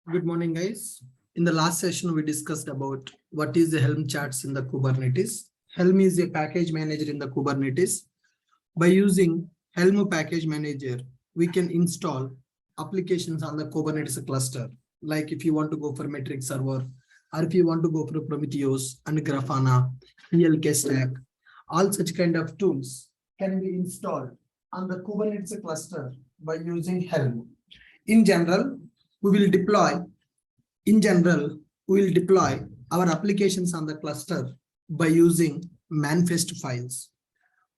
Good morning, guys. In the last session, we discussed about what is the Helm charts in the Kubernetes. Helm is a package manager in the Kubernetes. By using Helm package manager, we can install applications on the Kubernetes cluster. Like if you want to go for metric server, or if you want to go for Prometheus and Grafana, ELK stack, all such kind of tools can be installed on the Kubernetes cluster by using Helm. In general, we will deploy our applications on the cluster by using manifest files.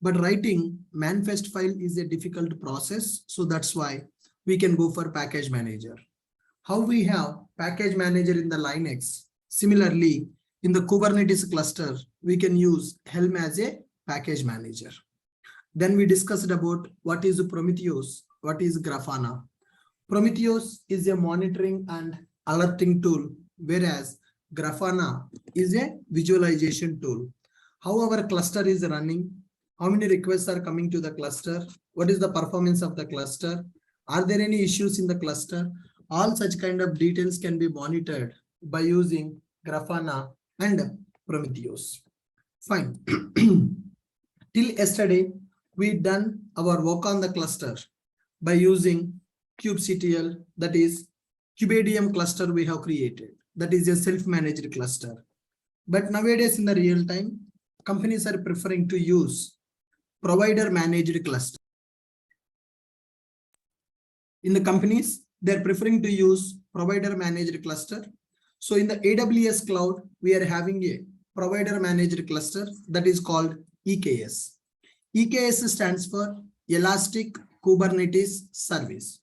But writing manifest file is a difficult process. So that's why we can go for package manager. How we have package manager in the Linux. Similarly, in the Kubernetes cluster, we can use Helm as a package manager. Then we discussed about what is Prometheus, what is Grafana. Prometheus is a monitoring and alerting tool, whereas Grafana is a visualization tool. How our cluster is running, how many requests are coming to the cluster, what is the performance of the cluster, are there any issues in the cluster, all such kind of details can be monitored by using Grafana and Prometheus. Fine. Till yesterday, we done our work on the cluster by using kubectl, that is KubeADM cluster we have created. That is a self-managed cluster. But nowadays in the real time, companies are preferring to use provider managed cluster. In the companies, they're preferring to use provider managed cluster. So in the AWS cloud, we are having a provider managed cluster that is called EKS. EKS stands for Elastic Kubernetes Service.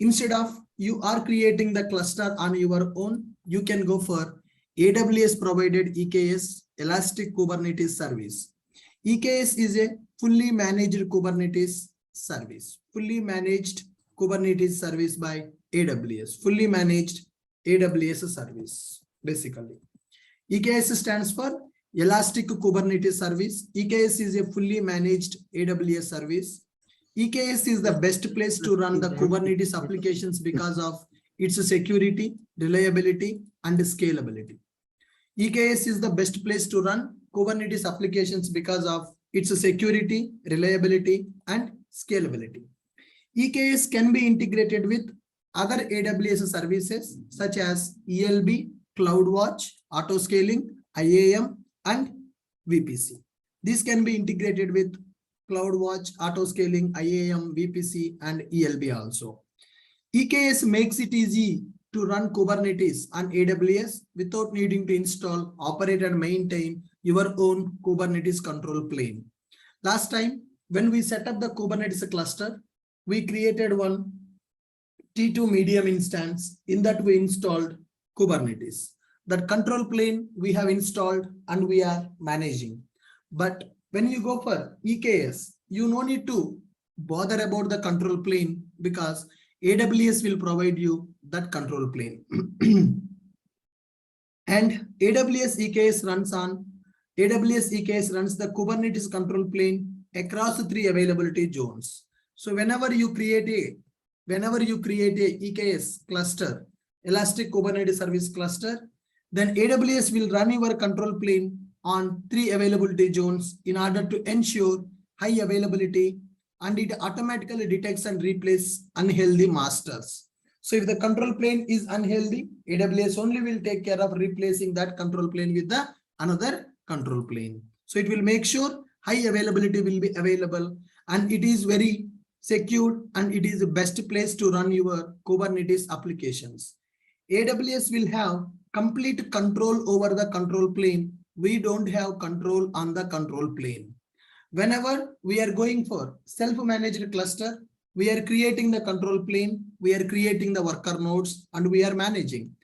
Instead of you are creating the cluster on your own, you can go for AWS provided EKS, Elastic Kubernetes Service. EKS is a fully managed Kubernetes service, fully managed Kubernetes service by AWS, fully managed AWS service, basically. EKS stands for Elastic Kubernetes Service. EKS is a fully managed AWS service. EKS is the best place to run the Kubernetes applications because of its security, reliability, and scalability. EKS is the best place to run Kubernetes applications because of its security, reliability, and scalability. EKS can be integrated with other AWS services such as ELB, CloudWatch, Autoscaling, IAM, and VPC. This can be integrated with CloudWatch, Autoscaling, IAM, VPC, and ELB also. EKS makes it easy to run Kubernetes on AWS without needing to install, operate, and maintain your own Kubernetes control plane. Last time, when we set up the Kubernetes cluster, we created one T2 medium instance. In that, we installed Kubernetes. That control plane we have installed and we are managing. But when you go for EKS, you no need to bother about the control plane because AWS will provide you that control plane. And AWS EKS runs the Kubernetes control plane across 3 availability zones. So whenever you create a EKS cluster, Elastic Kubernetes Service cluster, then AWS will run your control plane on 3 availability zones in order to ensure high availability, and it automatically detects and replaces unhealthy masters. So if the control plane is unhealthy, AWS only will take care of replacing that control plane with the another control plane. So it will make sure high availability will be available, and it is very secure, and it is the best place to run your Kubernetes applications. AWS will have complete control over the control plane. We don't have control on the control plane. Whenever we are going for self-managed cluster, we are creating the control plane, we are creating the worker nodes, and we are managing.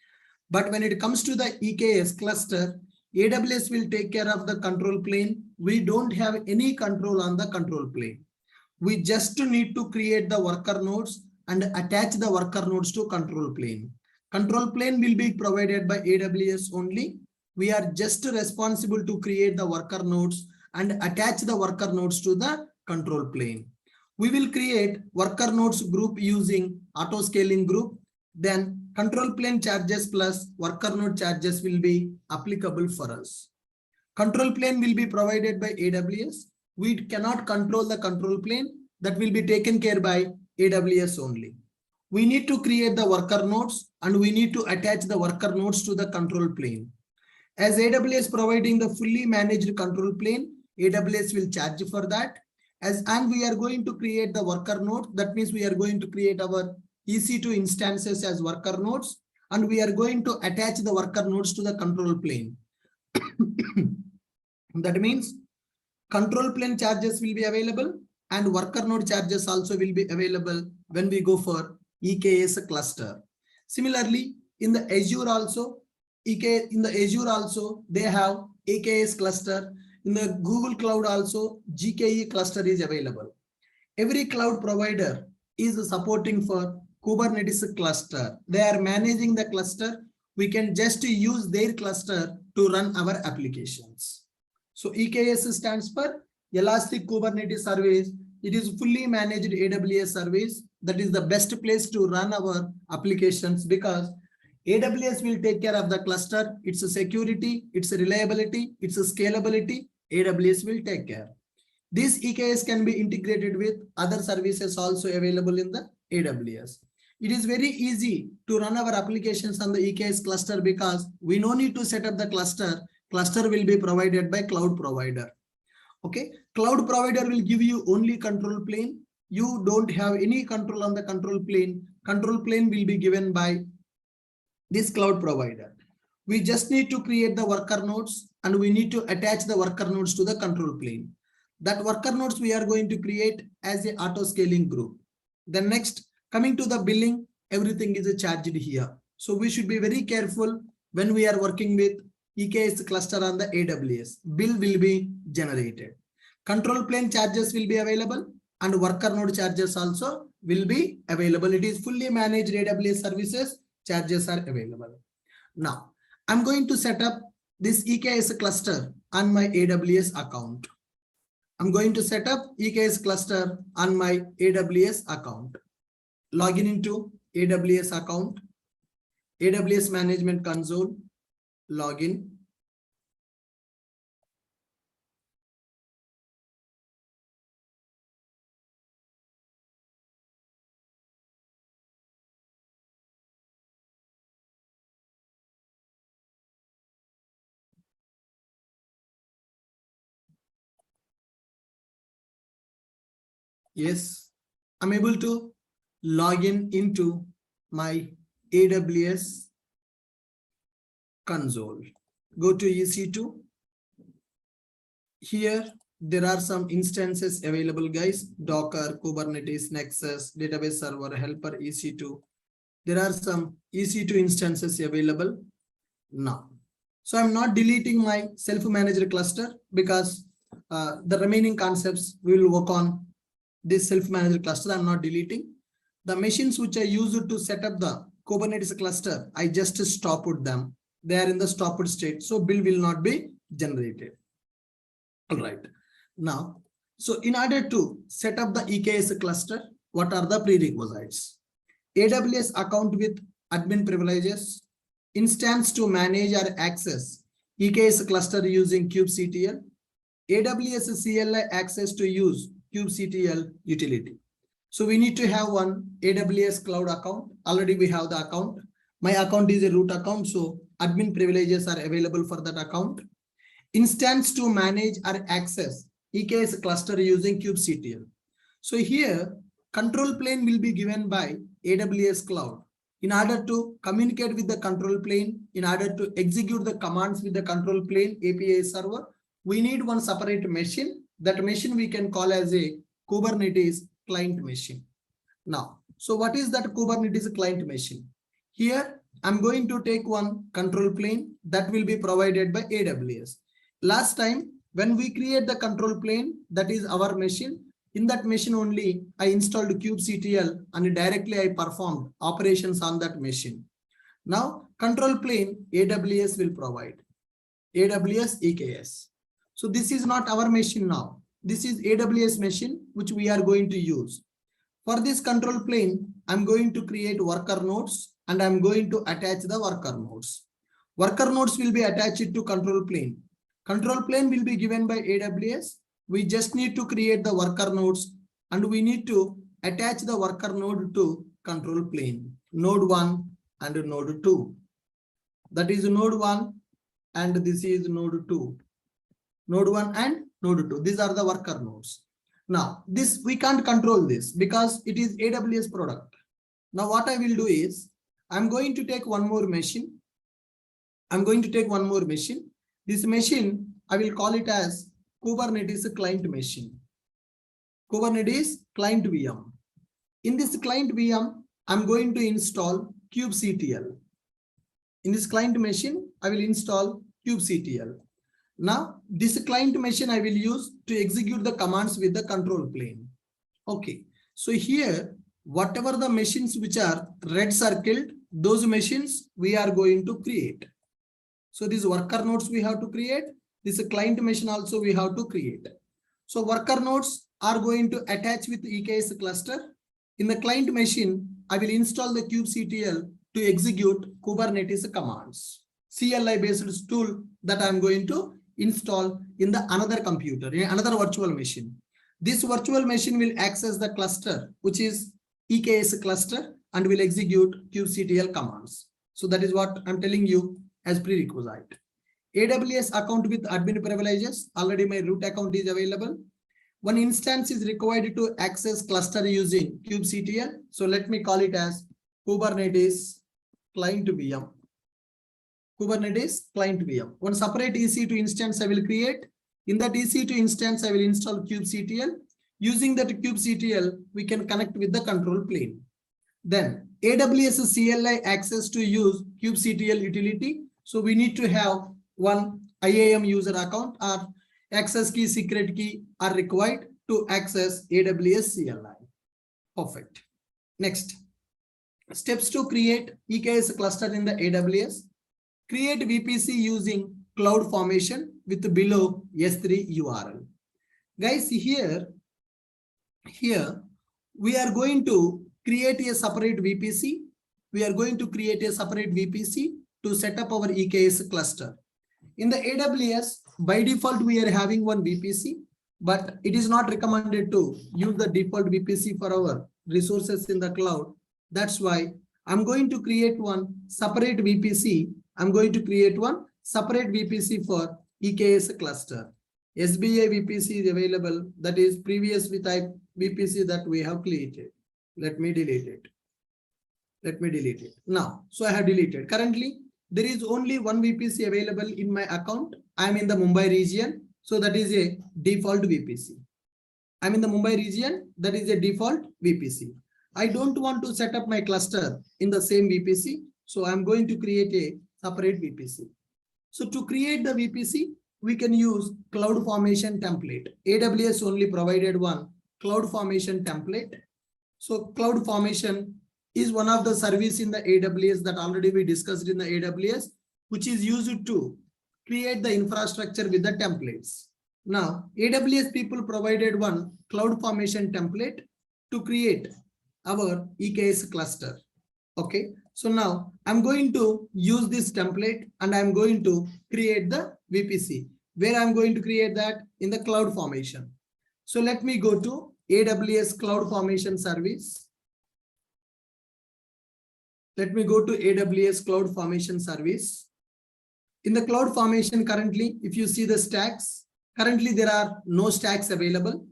But when it comes to the EKS cluster, AWS will take care of the control plane. We don't have any control on the control plane. We just need to create the worker nodes and attach the worker nodes to control plane. Control plane will be provided by AWS only. We are just responsible to create the worker nodes and attach the worker nodes to the control plane. We will create worker nodes group using autoscaling group. then control plane charges plus worker node charges will be applicable for us. Control plane will be provided by AWS. We cannot control the control plane. That will be taken care by AWS only. We need to create the worker nodes and we need to attach the worker nodes to the control plane. As AWS providing the fully managed control plane, AWS will charge for that. And we are going to create the worker node. That means we are going to create our EC2 instances as worker nodes, and we are going to attach the worker nodes to the control plane. That means control plane charges will be available and worker node charges also will be available when we go for EKS cluster. Similarly, in the Azure also, they have EKS cluster. In the Google Cloud also, GKE cluster is available. Every cloud provider is supporting for Kubernetes cluster. They are managing the cluster. We can just use their cluster to run our applications. So EKS stands for Elastic Kubernetes Service. It is fully managed AWS service. That is the best place to run our applications because AWS will take care of the cluster. It's a security, it's a reliability, it's a scalability. AWS will take care. This EKS can be integrated with other services also available in the AWS. It is very easy to run our applications on the EKS cluster because we no need to set up the cluster. Cluster will be provided by cloud provider. Okay, cloud provider will give you only control plane. You don't have any control on the control plane. Control plane will be given by this cloud provider. We just need to create the worker nodes and we need to attach the worker nodes to the control plane. That worker nodes we are going to create as a auto scaling group. Then next, coming to the billing, everything is charged here. So we should be very careful when we are working with EKS cluster on the AWS. Bill will be generated. Control plane charges will be available and worker node charges also will be available. It is fully managed AWS services. Charges are available. Now, I'm going to set up this EKS cluster on my AWS account. I'm going to set up EKS cluster on my AWS account. Login into AWS account, AWS Management Console, login. Yes, I'm able to log in into my AWS console. Go to EC2. Here, there are some instances available, guys. Docker, Kubernetes, Nexus, database server, helper, EC2. There are some EC2 instances available now. So I'm not deleting my self-managed cluster because the remaining concepts we will work on this self-managed cluster. I'm not deleting. The machines which I used to set up the Kubernetes cluster, I just stopped them. They are in the stopped state. So bill will not be generated. All right. Now, so in order to set up the EKS cluster, what are the prerequisites? AWS account with admin privileges, instance to manage or access EKS cluster using kubectl, AWS CLI access to use kubectl utility. So we need to have one AWS cloud account. Already we have the account. My account is a root account, so admin privileges are available for that account. Instance to manage or access EKS cluster using kubectl. So here control plane will be given by AWS cloud. In order to communicate with the control plane, in order to execute the commands with the control plane API server, we need one separate machine. That machine we can call as a Kubernetes client machine. Now, so what is that Kubernetes client machine? Here, I'm going to take one control plane that will be provided by AWS. Last time, when we create the control plane, that is our machine. In that machine only, I installed kubectl and directly I performed operations on that machine. Now, control plane AWS will provide. AWS EKS. So this is not our machine now. This is AWS machine which we are going to use. For this control plane, I'm going to create worker nodes and I'm going to attach the worker nodes. Worker nodes will be attached to control plane. Control plane will be given by AWS. We just need to create the worker nodes and we need to attach the worker node to control plane. Node 1 and node 2. That is node 1 and this is node 2. Node 1 and node 2. These are the worker nodes. Now, this we can't control this because it is AWS product. Now, what I will do is I'm going to take one more machine. This machine, I will call it as Kubernetes client machine. Kubernetes client VM. In this client VM, I'm going to install kubectl. In this client machine, I will install kubectl. Now, this client machine I will use to execute the commands with the control plane. Okay, so here, whatever the machines which are red circled, those machines we are going to create. So these worker nodes we have to create. This client machine also we have to create. So worker nodes are going to attach with EKS cluster. In the client machine, I will install the kubectl to execute Kubernetes commands. CLI based tool that I'm going to install in the another computer, in another virtual machine. This virtual machine will access the cluster, which is EKS cluster, and will execute kubectl commands. So that is what I'm telling you as prerequisite. AWS account with admin privileges. Already my root account is available. One instance is required to access cluster using kubectl. So let me call it as Kubernetes client VM. Kubernetes client VM. One separate EC2 instance I will create. In that EC2 instance, I will install kubectl. Using that kubectl, we can connect with the control plane. Then AWS CLI access to use kubectl utility. So we need to have one IAM user account or access key, secret key are required to access AWS CLI. Perfect. Next, steps to create EKS cluster in the AWS. Create VPC using cloud formation with below S3 URL. Guys, here we are going to create a separate VPC. We are going to create a separate VPC to set up our EKS cluster. In the AWS, by default, we are having one VPC, but it is not recommended to use the default VPC for our resources in the cloud. That's why I'm going to create one separate VPC. I'm going to create one separate VPC for EKS cluster. SBA VPC is available. That is previous type VPC that we have created. Let me delete it. Now, so I have deleted. Currently, there is only one VPC available in my account. I'm in the Mumbai region. So that is a default VPC. I'm in the Mumbai region. That is a default VPC. I don't want to set up my cluster in the same VPC. So I'm going to create a separate VPC. So to create the VPC, we can use cloud formation template. AWS only provided one cloud formation template. So cloud formation is one of the service in the AWS that already we discussed in the AWS, which is used to create the infrastructure with the templates. Now, AWS people provided one cloud formation template to create our EKS cluster. Okay, so now I'm going to use this template and I'm going to create the VPC. Where I'm going to create that? In the cloud formation. So let me go to AWS Cloud Formation Service. Let me go to AWS Cloud Formation Service. In the cloud formation currently, if you see the stacks, currently there are no stacks available.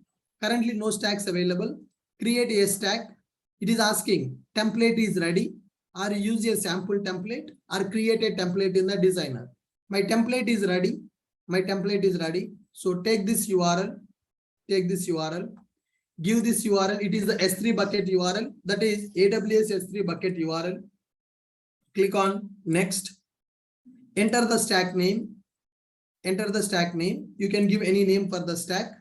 Create a stack. It is asking template is ready, or use a sample template, or create a template in the designer. My template is ready. So take this URL. Give this URL. It is the S3 bucket URL. That is AWS S3 bucket URL. Click on next. Enter the stack name. You can give any name for the stack.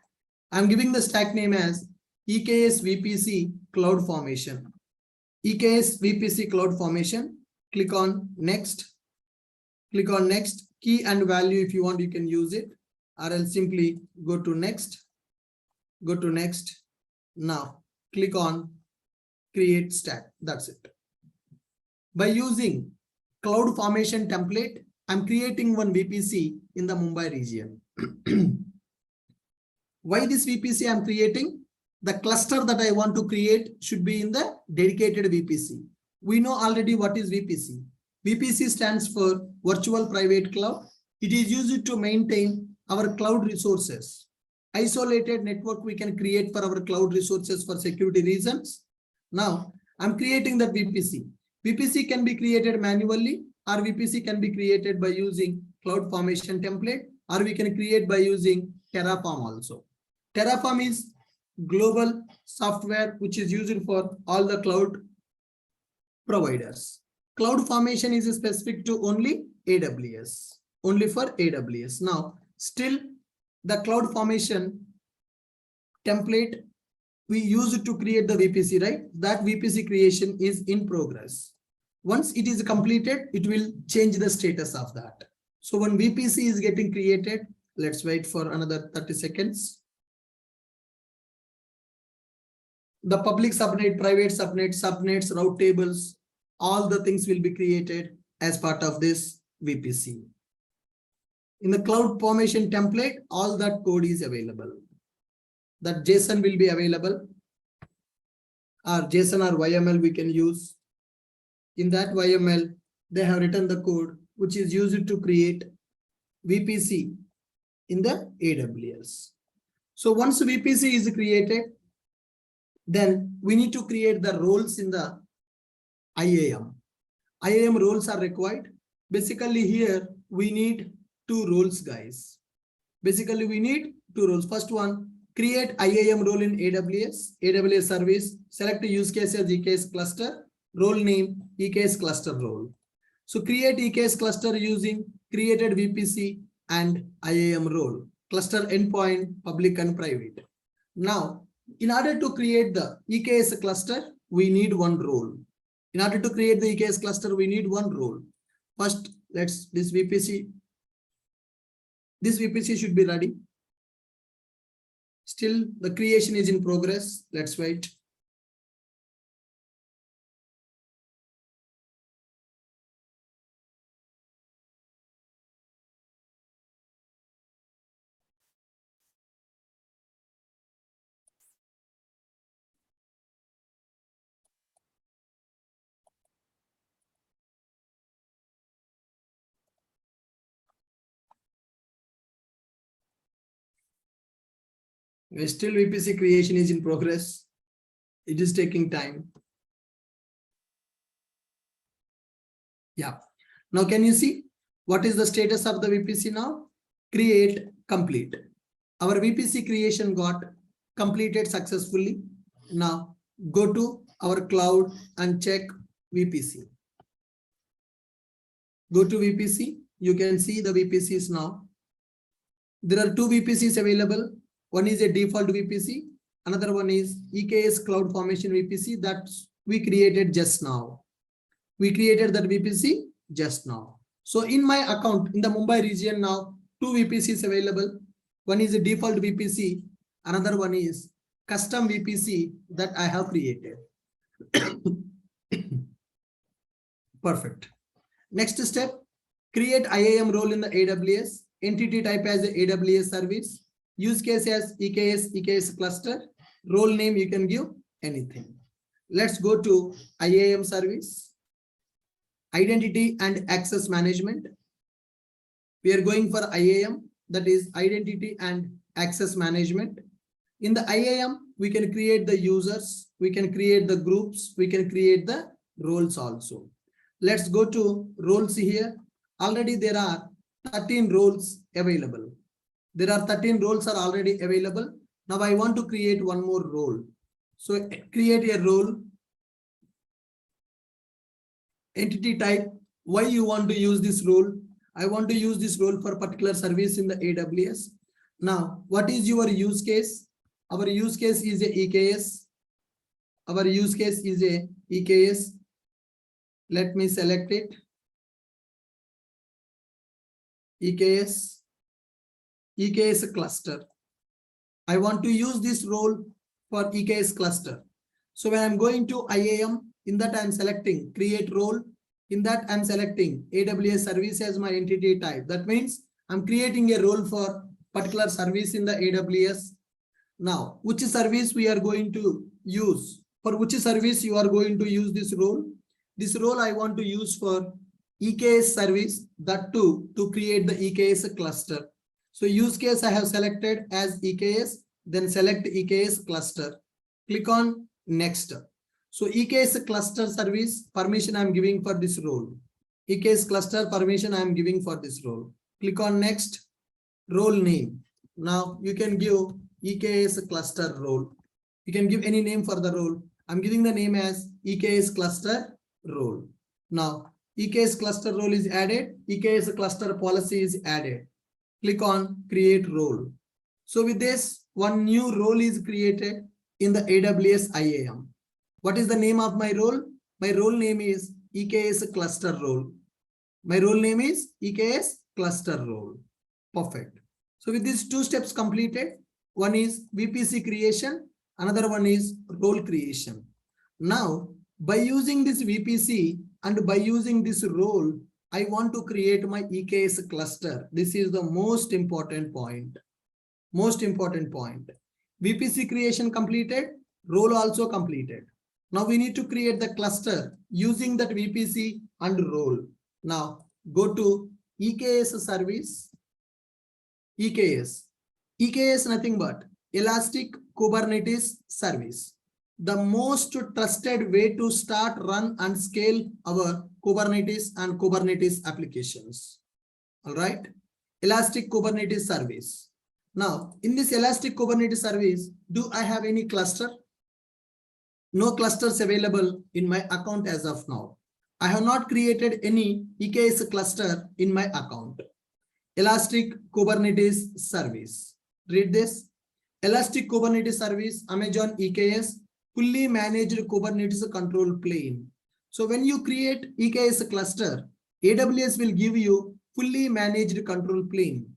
I'm giving the stack name as EKS VPC Cloud Formation. EKS VPC Cloud Formation. Click on next. Key and value, if you want, you can use it, or else simply go to next. Now click on create stack. That's it. By using cloud formation template, I'm creating one VPC in the Mumbai region. Why this VPC I'm creating? The cluster that I want to create should be in the dedicated VPC. We know already what is VPC. VPC stands for Virtual Private Cloud. It is used to maintain our cloud resources. Isolated network we can create for our cloud resources for security reasons. Now, I'm creating that VPC. VPC can be created manually, or VPC can be created by using cloud formation template, or we can create by using Terraform also. Terraform is global software which is used for all the cloud providers. Cloud formation is specific to only AWS, only for AWS. Now, still the cloud formation template we use it to create the VPC, right? That VPC creation is in progress. Once it is completed, it will change the status of that. So when VPC is getting created, let's wait for another 30 seconds. The public subnet, private subnet, subnets, route tables, all the things will be created as part of this VPC. In the cloud formation template, all that code is available. That JSON will be available, or JSON or YML we can use. In that YML, they have written the code which is used to create VPC in the AWS. So once VPC is created, then we need to create the roles in the IAM. IAM roles are required. Basically here we need two roles, guys. Basically we need two roles. First one, create IAM role in AWS service, select use case as EKS cluster, role name EKS cluster role. So create EKS cluster using created VPC and IAM role, cluster endpoint, public and private. Now, in order to create the EKS cluster, we need one role. In order to create the EKS cluster, we need one role. First, this VPC should be ready. Still, the creation is in progress. Let's wait. Still, VPC creation is in progress. It is taking time. Yeah. Now, can you see what is the status of the VPC now? Create, complete. Our VPC creation got completed successfully. Now, go to our cloud and check VPC. Go to VPC. You can see the VPCs now. There are two VPCs available. One is a default VPC. Another one is EKS Cloud Formation VPC that we created just now. We created that VPC just now. So in my account in the Mumbai region now, two VPCs available. One is a default VPC. Another one is custom VPC that I have created. Perfect. Next step, create IAM role in the AWS. Entity type as the AWS service. Use case as EKS cluster. Role name you can give anything. Let's go to IAM service. Identity and access management. We are going for IAM, that is identity and access management. In the IAM, we can create the users, we can create the groups, we can create the roles also. Let's go to roles here. Already there are 13 roles available. There are 13 roles are already available. Now I want to create one more role. So create a role. Entity type. Why you want to use this role? I want to use this role for particular service in the AWS. Now, what is your use case? Our use case is a EKS. Our use case is a EKS. Let me select it. EKS cluster. I want to use this role for EKS cluster. So when I'm going to IAM, in that I'm selecting create role, In that, I'm selecting AWS service as my entity type. That means I'm creating a role for particular service in the AWS. Now, which service we are going to use? For which service you are going to use this role? This role I want to use for EKS service, that too, to create the EKS cluster. So use case I have selected as EKS, then select EKS cluster. Click on next. So EKS cluster service permission I am giving for this role. EKS cluster permission I am giving for this role. Click on next. Role name. Now you can give EKS cluster role. You can give any name for the role. I'm giving the name as EKS cluster role. Now EKS cluster role is added. EKS cluster policy is added. Click on create role. So with this, one new role is created in the AWS IAM. What is the name of my role? My role name is EKS cluster role. My role name is EKS cluster role. Perfect. So with these two steps completed, one is VPC creation, another one is role creation. Now, by using this VPC and by using this role, I want to create my EKS cluster. This is the most important point. Most important point. VPC creation completed, role also completed. Now we need to create the cluster using that VPC and role. Now go to EKS service. EKS. EKS nothing but Elastic Kubernetes service. The most trusted way to start, run and scale our Kubernetes and Kubernetes applications. All right. Elastic Kubernetes service. Now in this Elastic Kubernetes service, do I have any cluster? No clusters available in my account as of now. I have not created any EKS cluster in my account. Elastic Kubernetes service. Read this. Elastic Kubernetes service, Amazon EKS, fully managed Kubernetes control plane. So when you create EKS cluster, AWS will give you fully managed control plane.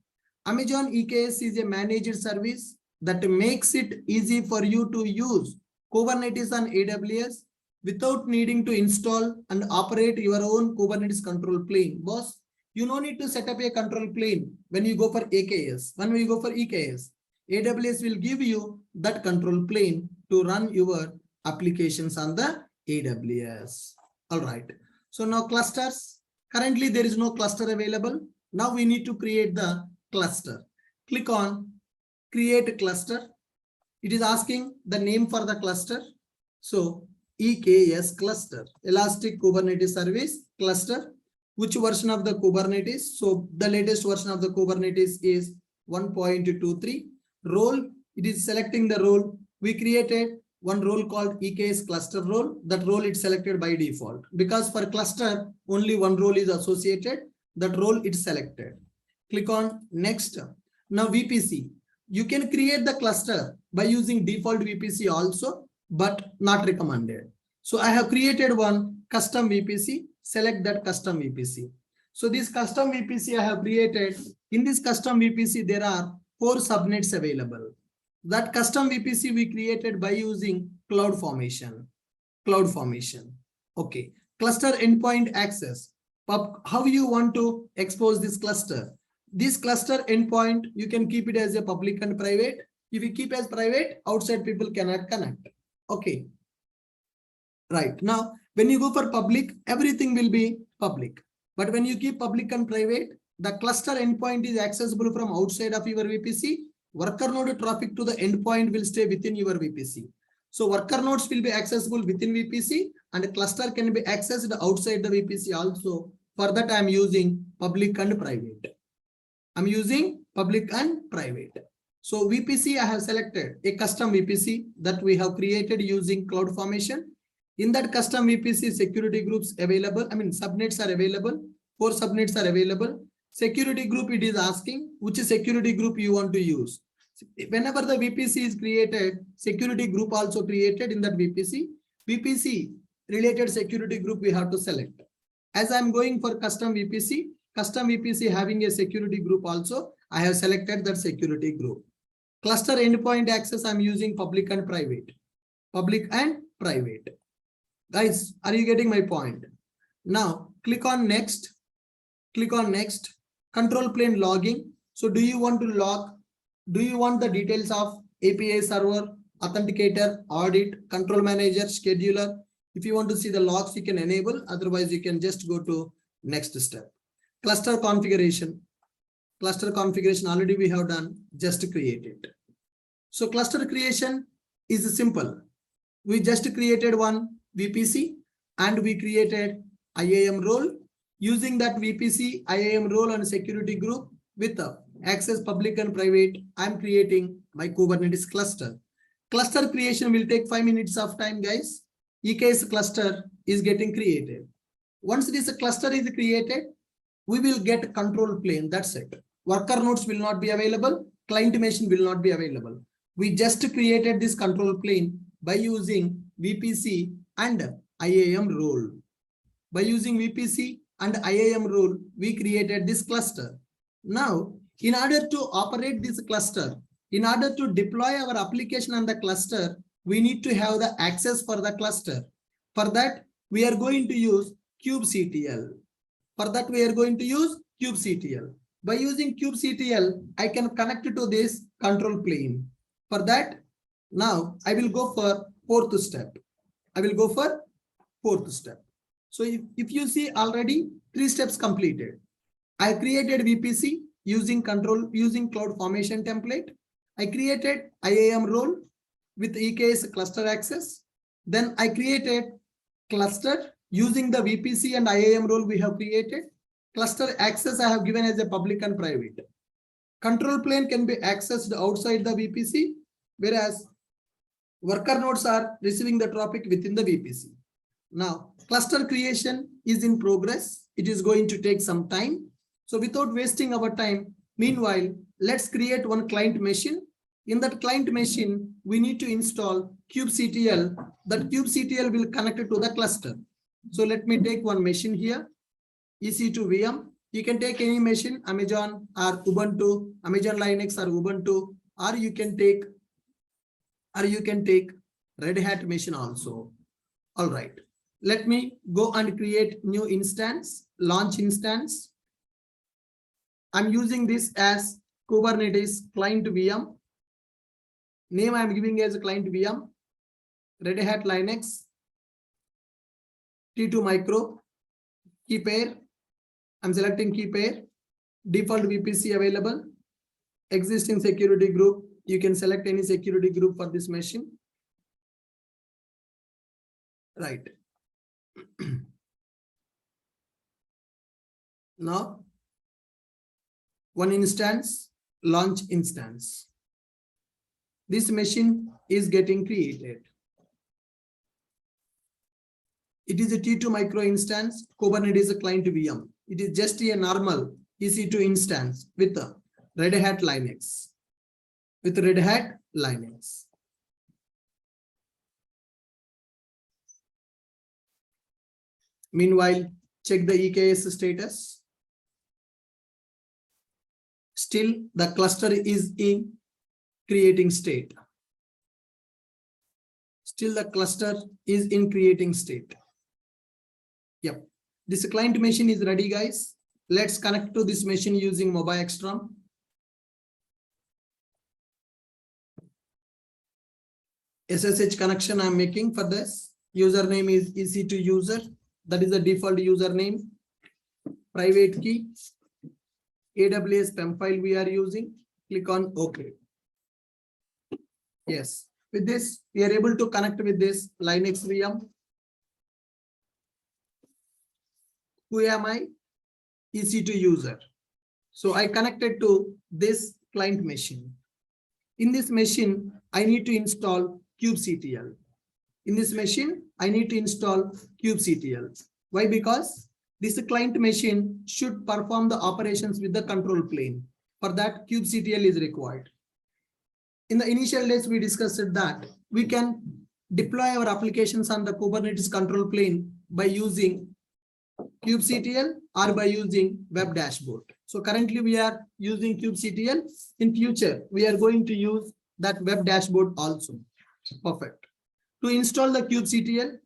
Amazon EKS is a managed service that makes it easy for you to use Kubernetes on AWS without needing to install and operate your own Kubernetes control plane. Boss, you no need to set up a control plane when you go for AKS. When we go for EKS, AWS will give you that control plane to run your applications on the AWS. All right. So now clusters. Currently, there is no cluster available. Now we need to create the cluster. Click on create cluster. It is asking the name for the cluster. So EKS cluster, Elastic Kubernetes Service cluster. Which version of the Kubernetes? So the latest version of the Kubernetes is 1.23. Role, it is selecting the role. We created one role called EKS cluster role. That role is selected by default because for cluster only one role is associated. That role is selected. Click on next. Now VPC. You can create the cluster by using default VPC also, but not recommended. So I have created one custom VPC. Select that custom VPC. So this custom VPC I have created. In this custom VPC, there are 4 subnets available. That custom VPC we created by using CloudFormation. CloudFormation. Okay. Cluster endpoint access. How you want to expose this cluster? This cluster endpoint, you can keep it as a public and private. If you keep as private, outside people cannot connect. Okay. Right. Now, when you go for public, everything will be public. But when you keep public and private, the cluster endpoint is accessible from outside of your VPC. Worker node traffic to the endpoint will stay within your VPC. So worker nodes will be accessible within VPC and cluster can be accessed outside the VPC also. For that, I am using public and private. I'm using public and private. So VPC, I have selected a custom VPC that we have created using CloudFormation. In that custom VPC, security groups available. I mean, subnets are available. 4 subnets are available. Security group, it is asking which security group you want to use. Whenever the VPC is created, security group also created in that VPC. VPC related security group we have to select. As I'm going for custom VPC having a security group also, I have selected that security group. Cluster endpoint access, I'm using public and private. Public and private. Guys, are you getting my point? Now, click on next, control plane logging. So do you want to log, do you want the details of API server, authenticator, audit, control manager, scheduler? If you want to see the logs, you can enable, otherwise you can just go to next step. Cluster configuration already we have done, just create it. So cluster creation is simple. We just created one VPC and we created IAM role. Using that VPC, IAM role and security group with access public and private, I'm creating my Kubernetes cluster. Cluster creation will take 5 minutes of time, guys. EKS cluster is getting created. Once this cluster is created, we will get control plane. That's it. Worker nodes will not be available. Client machine will not be available. We just created this control plane by using VPC and IAM role. By using VPC and IAM role, we created this cluster. Now, in order to operate this cluster, in order to deploy our application on the cluster, we need to have the access for the cluster. For that, we are going to use kubectl. By using kubectl, I can connect to this control plane. For that, now I will go for fourth step. So if you see already 3 steps completed. I created VPC using cloud formation template. I created IAM role with EKS cluster access. Then I created cluster using the VPC and IAM role we have created. Cluster access I have given as a public and private. Control plane can be accessed outside the VPC, whereas worker nodes are receiving the traffic within the VPC. Now, cluster creation is in progress. It is going to take some time. So without wasting our time, meanwhile, let's create one client machine. In that client machine, we need to install kubectl. That kubectl will connect it to the cluster. So let me take one machine here, EC2 VM. You can take any machine, Amazon or Ubuntu, Amazon Linux or Ubuntu, or you can take Red Hat machine also. All right. Let me go and create new instance, launch instance. I'm using this as Kubernetes client VM. Name I'm giving as a client VM, Red Hat Linux, T2 Micro, key pair. I'm selecting key pair, default VPC available, existing security group. You can select any security group for this machine. Right. Now, one instance, launch instance. This machine is getting created. It is a T2 micro instance, Kubernetes client VM. It is just a normal EC2 instance with a Red Hat Linux. Meanwhile, check the EKS status. Still, the cluster is in creating state. Yep. This client machine is ready, guys. Let's connect to this machine using Mobile Extrom. SSH connection I'm making for this. Username is EC2 user. That is the default username. Private key. AWS PEM file we are using. Click on OK. Yes. With this, we are able to connect with this Linux VM. Who am I? EC2 user. So I connected to this client machine. In this machine, I need to install kubectl. Why? Because this client machine should perform the operations with the control plane. For that, kubectl is required. In the initial days, we discussed that we can deploy our applications on the Kubernetes control plane by using kubectl or by using web dashboard. So currently we are using kubectl. In future, we are going to use that web dashboard also. Perfect. To install the kubectl,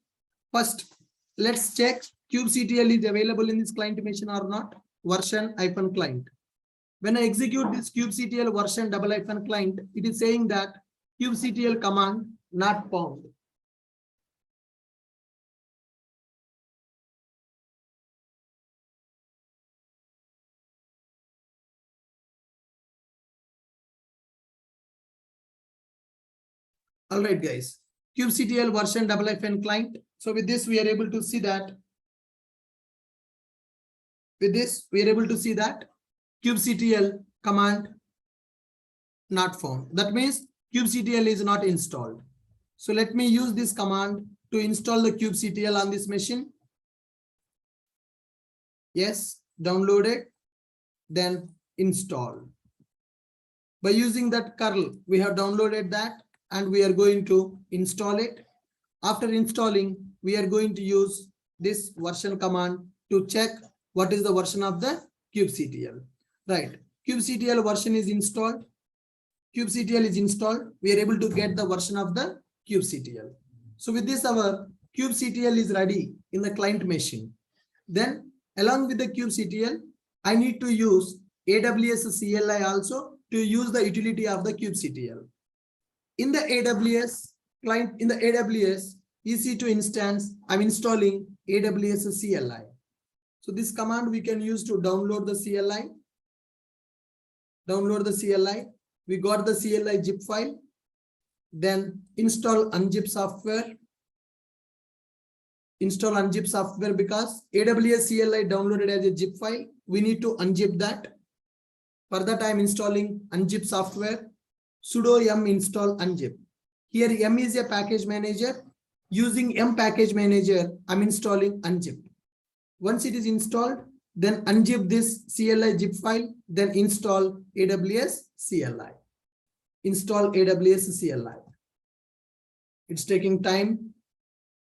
first let's check kubectl is available in this client machine or not? Version hyphen client. When I execute this kubectl version double hyphen client, it is saying that kubectl command not found. All right, guys. kubectl version double hyphen client. So with this, we are able to see that. With this, we are able to see that kubectl command not found. That means kubectl is not installed. So let me use this command to install the kubectl on this machine. Yes, download it, then install. By using that curl, we have downloaded that and we are going to install it. After installing, we are going to use this version command to check what is the version of the kubectl. Right, kubectl version is installed. kubectl is installed. We are able to get the version of the kubectl. So with this, our kubectl is ready in the client machine. Then along with the kubectl, I need to use AWS CLI also to use the utility of the kubectl. In the AWS client, in the AWS EC2 instance, I'm installing AWS CLI. So this command we can use to download the CLI. Download the CLI. We got the CLI zip file. Then install unzip software. Install unzip software because AWS CLI downloaded as a zip file. We need to unzip that. For that, I'm installing unzip software. Sudo yum install unzip. Here yum is a package manager. Using yum package manager, I'm installing unzip. Once it is installed, then unzip this CLI zip file, then install AWS CLI. Install AWS CLI. It's taking time.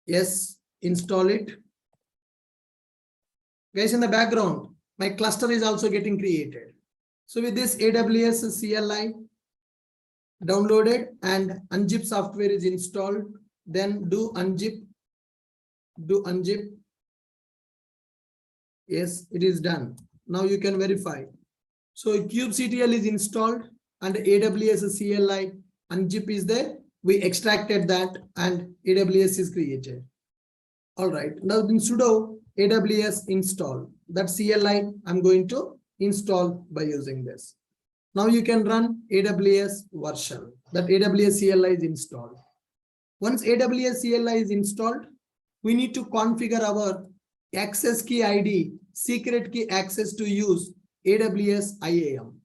Yes, install it. Guys, in the background, my cluster is also getting created. So with this AWS CLI downloaded and unzip software is installed, then do unzip. Yes, it is done. Now you can verify. So kubectl is installed and AWS CLI unzip is there. We extracted that and AWS is created. All right. Now in sudo AWS install that CLI I'm going to install by using this. Now you can run AWS version. That AWS CLI is installed. Once AWS CLI is installed, we need to configure our access key ID, secret key access to use AWS IAM.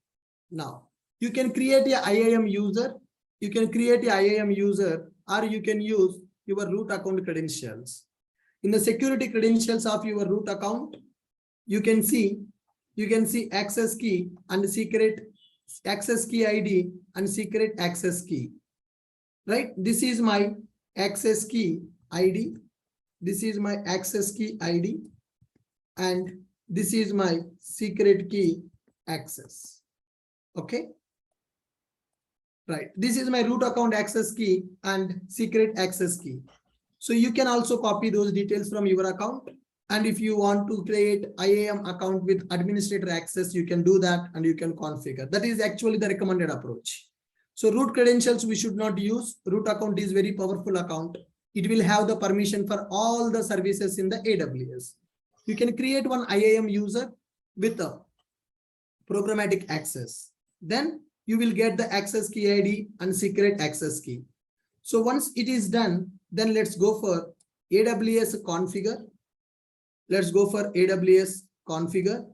Now, you can create a IAM user. You can create a IAM user or you can use your root account credentials. In the security credentials of your root account, you can see access key and secret access key ID and secret access key. Right? This is my access key ID. This is my access key ID. And this is my secret key access. Okay. Right. This is my root account access key and secret access key. So you can also copy those details from your account. And if you want to create IAM account with administrator access, you can do that and you can configure. That is actually the recommended approach. So root credentials we should not use. Root account is very powerful account. It will have the permission for all the services in the AWS. You can create one IAM user with a programmatic access. Then you will get the access key ID and secret access key. So once it is done, then let's go for AWS configure. Let's go for AWS configure.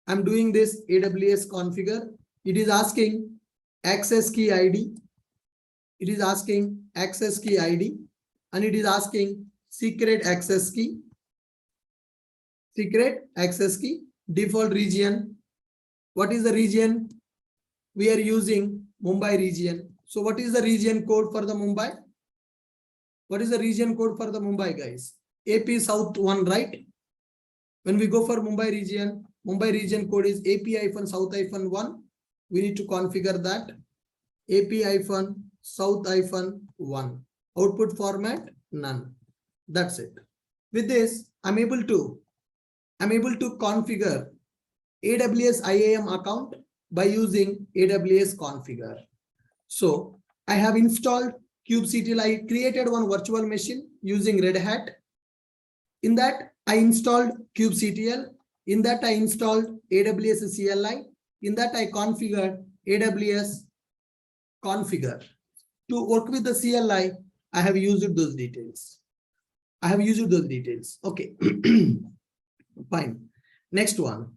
I'm doing this AWS configure. It is asking access key ID. It is asking access key ID and it is asking secret access key. Secret access key, default region. What is the region? We are using Mumbai region. So what is the region code for the Mumbai? What is the region code for the Mumbai, guys? AP South 1, right? When we go for Mumbai region code is AP-South-1. We need to configure that. AP-South-1. Output format, none. That's it. With this, I'm able to configure AWS IAM account by using AWS configure. So I have installed kubectl. I created one virtual machine using Red Hat. In that, I installed kubectl. In that, I installed AWS CLI. In that, I configured AWS configure. To work with the CLI, I have used those details. Okay. Fine. Next one.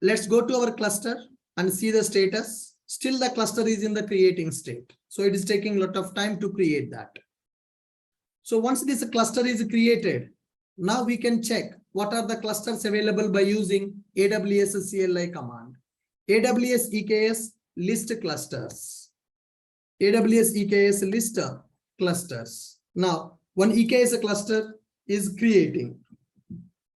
Let's go to our cluster and see the status. Still the cluster is in the creating state. So it is taking a lot of time to create that. So once this cluster is created, now we can check what are the clusters available by using AWS CLI command. AWS EKS list clusters. AWS EKS list clusters. Now, one EKS cluster is creating.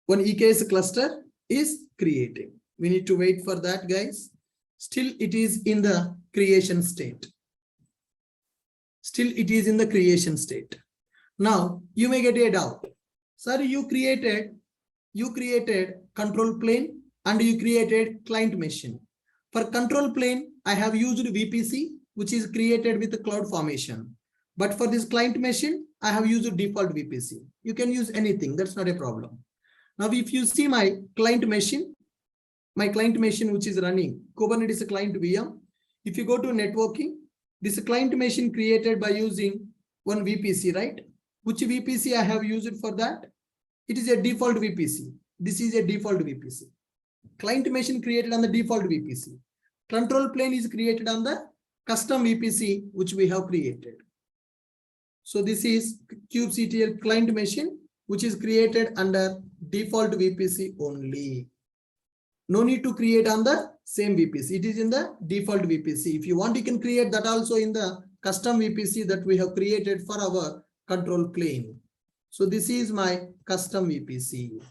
One EKS cluster is creating. We need to wait for that, guys. Still, it is in the creation state. Still, it is in the creation state. Now, you may get a doubt. Sir, you created control plane and you created client machine. For control plane, I have used VPC, which is created with the cloud formation. But for this client machine, I have used default VPC. You can use anything. That's not a problem. Now, if you see my client machine, which is running Kubernetes client VM, if you go to networking, this client machine created by using one VPC, right? Which VPC I have used for that? It is a default VPC. This is a default VPC. Client machine created on the default VPC. Control plane is created on the custom VPC, which we have created. So this is kubectl client machine, which is created under default VPC only. No need to create on the same VPC. It is in the default VPC. If you want, you can create that also in the custom VPC that we have created for our control plane. So this is my custom VPC.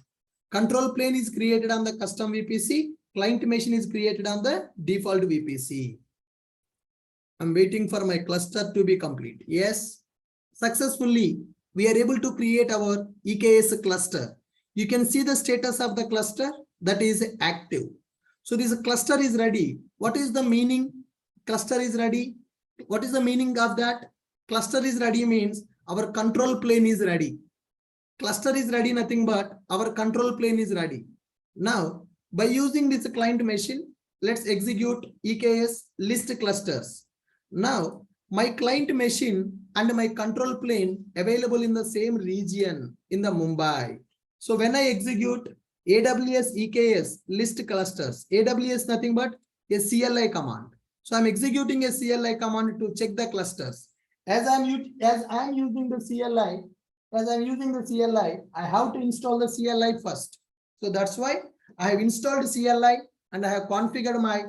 Control plane is created on the custom VPC. Client machine is created on the default VPC. I'm waiting for my cluster to be complete. Yes, successfully, we are able to create our EKS cluster. You can see the status of the cluster, that is active. So this cluster is ready. What is the meaning? Cluster is ready. What is the meaning of that? Cluster is ready means our control plane is ready. Cluster is ready, nothing but our control plane is ready. Now, by using this client machine, let's execute EKS list clusters. Now, my client machine and my control plane available in the same region in the Mumbai. So when I execute AWS EKS list clusters, AWS nothing but a CLI command. So I'm executing a CLI command to check the clusters. As I'm using the CLI, I have to install the CLI first. So that's why I have installed CLI and I have configured my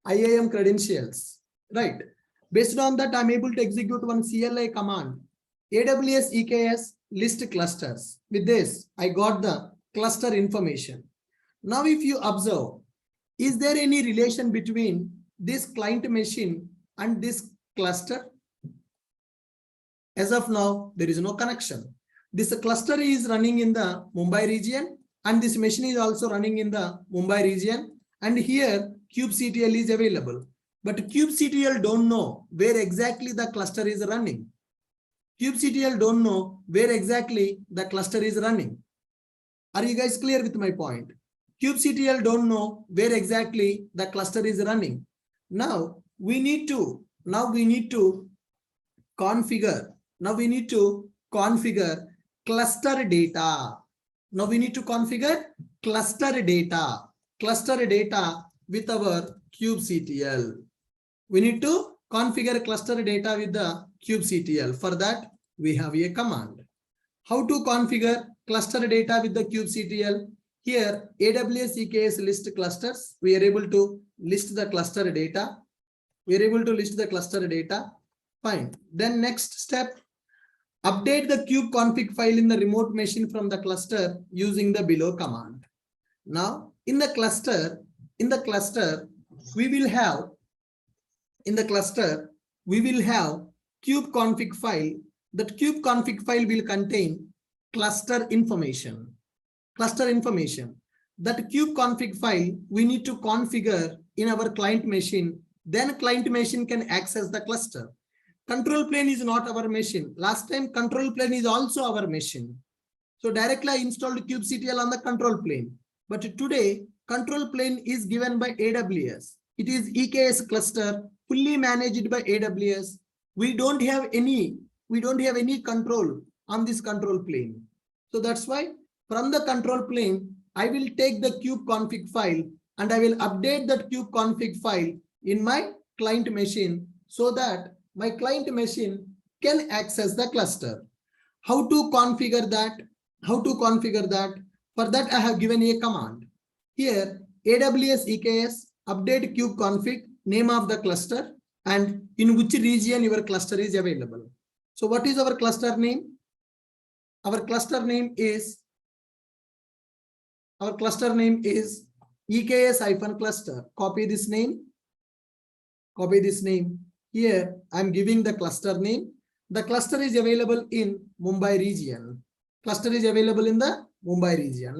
IAM credentials, right? Based on that, I'm able to execute one CLI command, AWS EKS list clusters. With this, I got the cluster information. Now, if you observe, is there any relation between this client machine and this cluster? As of now, there is no connection. This cluster is running in the Mumbai region and this machine is also running in the Mumbai region. And here kubectl is available. But kubectl don't know where exactly the cluster is running. Kubectl don't know where exactly the cluster is running. Are you guys clear with my point? Kubectl don't know where exactly the cluster is running. Now we need to configure. Now we need to configure cluster data. Now we need to configure cluster data with our kubectl. We need to configure cluster data with the kubectl. For that, we have a command. How to configure cluster data with the kubectl? Here, AWS EKS list clusters. We are able to list the cluster data. Fine. Then next step, update the kubeconfig file in the remote machine from the cluster using the below command. Now, in the cluster, we will have kubeconfig file. That kubeconfig file will contain cluster information. Cluster information. That kubeconfig file we need to configure in our client machine. Then client machine can access the cluster. Control plane is not our machine. Last time control plane is also our machine. So directly I installed kubectl on the control plane. But today control plane is given by AWS. It is EKS cluster fully managed by AWS. We don't have any control on this control plane. So that's why from the control plane, I will take the kubeconfig file and I will update that kubeconfig file in my client machine so that my client machine can access the cluster. How to configure that? For that, I have given a command. Here, AWS EKS update kubeconfig, name of the cluster, and in which region your cluster is available. So what is our cluster name? Our cluster name is EKS-cluster. Copy this name. Here, I'm giving the cluster name. The cluster is available in Mumbai region.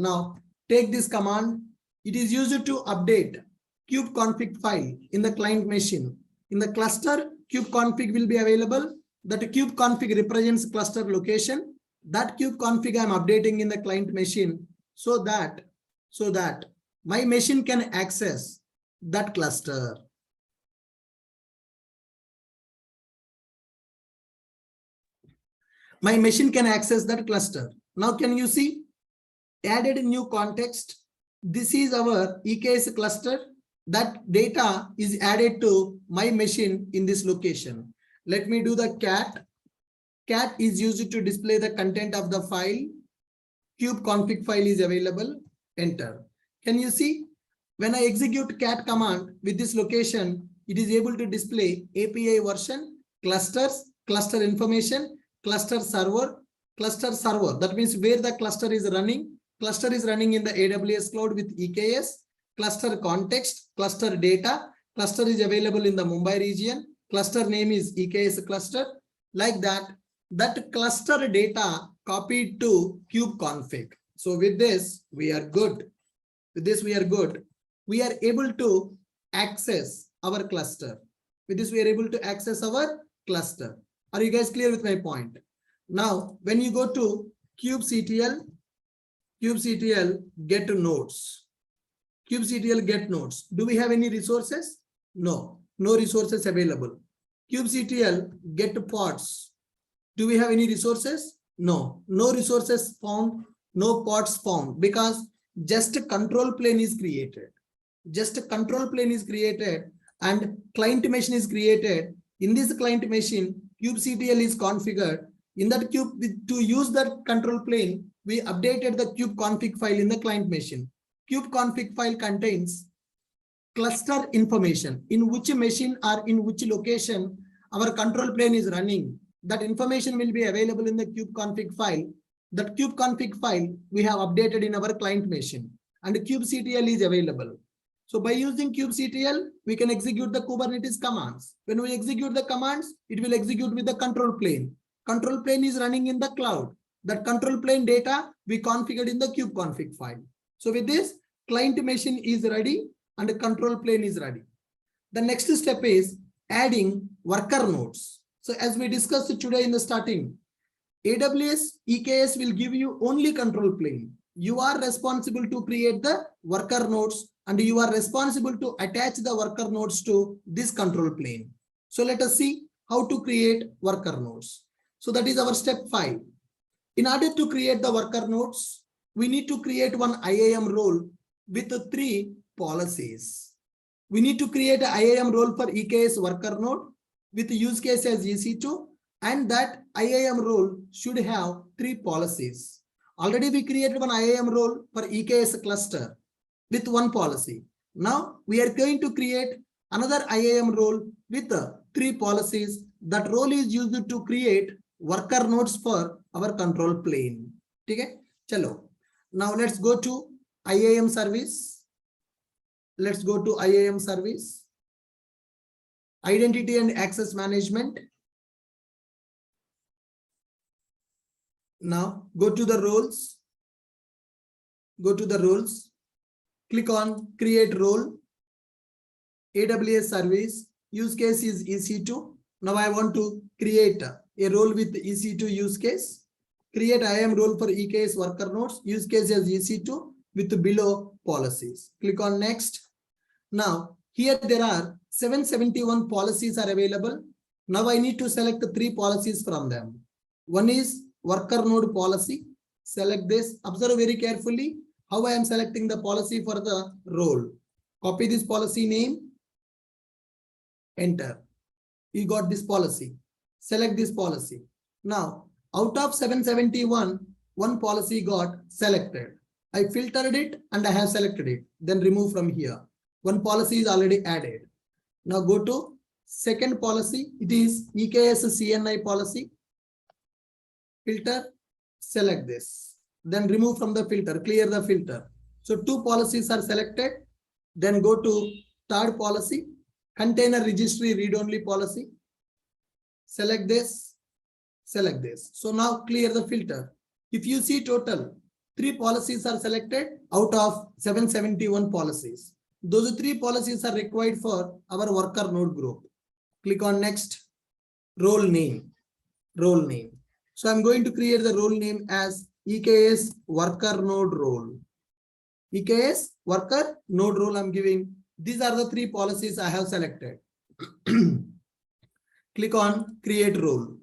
Now, take this command. It is used to update kubeconfig file in the client machine. In the cluster, kubeconfig will be available. That kubeconfig represents cluster location. That kubeconfig I'm updating in the client machine so that my machine can access that cluster. My machine can access that cluster. Now, can you see? Added a new context. This is our EKS cluster. That data is added to my machine in this location. Let me do the cat. Cat is used to display the content of the file. Kubeconfig file is available. Enter. Can you see? When I execute cat command with this location, it is able to display API version, clusters, cluster information, cluster server. That means where the cluster is running. Cluster is running in the AWS cloud with EKS. Cluster context, cluster data. Cluster is available in the Mumbai region. Cluster name is EKS cluster. Like that, that cluster data copied to kubeconfig. So with this, we are good. We are able to access our cluster. With this, we are able to access our cluster. Are you guys clear with my point? Now, when you go to kubectl get nodes. Kubectl get nodes. Do we have any resources? No resources available. Kubectl get pods. Do we have any resources? No resources found, no pods found, because just a control plane is created. And client machine is created. In this client machine, kubectl is configured. In that to use that control plane, we updated the kubeconfig file in the client machine. Kubeconfig file contains cluster information, in which machine or in which location our control plane is running. That information will be available in the kubeconfig file. That kubeconfig file we have updated in our client machine, and kubectl is available. So by using kubectl, we can execute the Kubernetes commands. When we execute the commands, it will execute with the control plane. Control plane is running in the cloud. That control plane data we configured in the kubeconfig file. So with this, client machine is ready and the control plane is ready. The next step is adding worker nodes. So as we discussed today in the starting, AWS EKS will give you only control plane. You are responsible to create the worker nodes and you are responsible to attach the worker nodes to this control plane. So let us see how to create worker nodes. So that is our step 5. In order to create the worker nodes, we need to create one IAM role with 3 policies. We need to create an IAM role for EKS worker node with use case as EC2, and that IAM role should have 3 policies. Already we created one IAM role for EKS cluster with 1 policy. Now we are going to create another IAM role with 3 policies. That role is used to create worker nodes for our control plane. Okay? Chalo. Now let's go to IAM service. Identity and access management. Now go to the roles. Go to the roles. Click on create role. AWS service. Use case is EC2. Now I want to create a role with EC2 use case. Create IAM role for EKS worker nodes. Use case as EC2 with below policies. Click on next. Now here there are 771 policies are available. Now I need to select 3 policies from them. One is worker node policy. Select this. Observe very carefully how I am selecting the policy for the role. Copy this policy name. Enter. You got this policy. Select this policy. Now, out of 771, one policy got selected. I filtered it and I have selected it. Then remove from here. One policy is already added. Now go to second policy. It is EKS CNI policy. Filter. Select this. Then remove from the filter. Clear the filter. So 2 policies are selected. Then go to third policy. Container registry read-only policy. Select this. Select this. So now clear the filter. If you see total, 3 policies are selected out of 771 policies. Those 3 policies are required for our worker node group. Click on next. Role name. Role name. So I'm going to create the role name as EKS worker node role. EKS worker node role I'm giving. These are the 3 policies I have selected. Click on create role.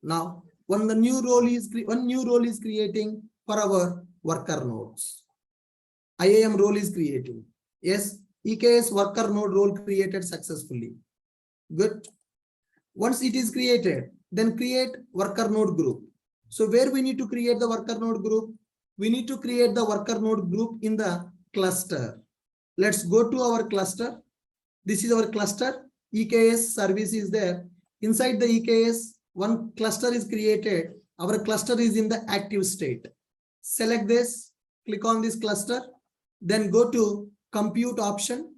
Now, one new role is creating for our worker nodes. IAM role is creating. Yes, EKS worker node role created successfully. Good. Once it is created, then create worker node group. So where we need to create the worker node group? We need to create the worker node group in the cluster. Let's go to our cluster. This is our cluster. EKS service is there. Inside the EKS, one cluster is created. Our cluster is in the active state. Select this. Click on this cluster. Then go to compute option.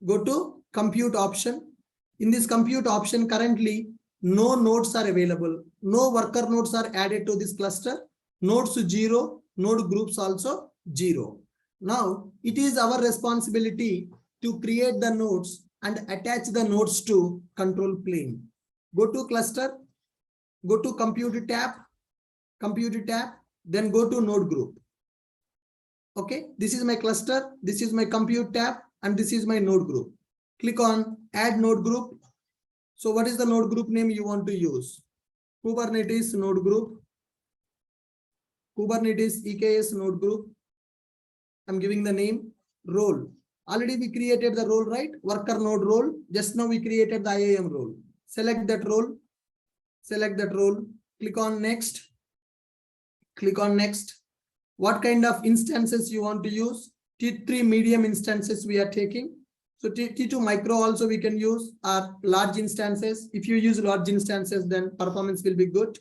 Go to compute option. In this compute option, currently, no nodes are available. No worker nodes are added to this cluster. Nodes 0. Node groups also 0. Now, it is our responsibility to create the nodes and attach the nodes to control plane. Go to cluster, go to compute tab, then go to node group. Okay, this is my cluster, this is my compute tab, and this is my node group. Click on add node group. So what is the node group name you want to use? Kubernetes node group. Kubernetes EKS node group. I'm giving the name role. Already we created the role, right? Worker node role. Just now we created the IAM role. Select that role. Select that role. Click on next. Click on next. What kind of instances you want to use? T3 medium instances we are taking. So T2 micro also we can use, or large instances. If you use large instances, then performance will be good.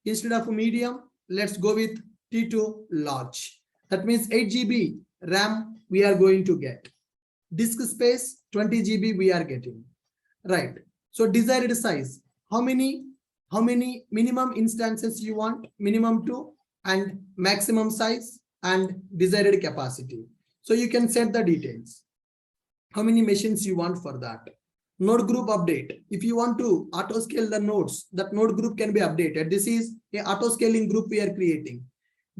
Instead of medium, let's go with T2 large. That means 8 GB RAM we are going to get. Disk space 20 GB we are getting. Right. So desired size. How many minimum instances you want? Minimum 2 and maximum size and desired capacity. So you can set the details. How many machines you want for that? Node group update. If you want to auto scale the nodes, that node group can be updated. This is a auto scaling group we are creating.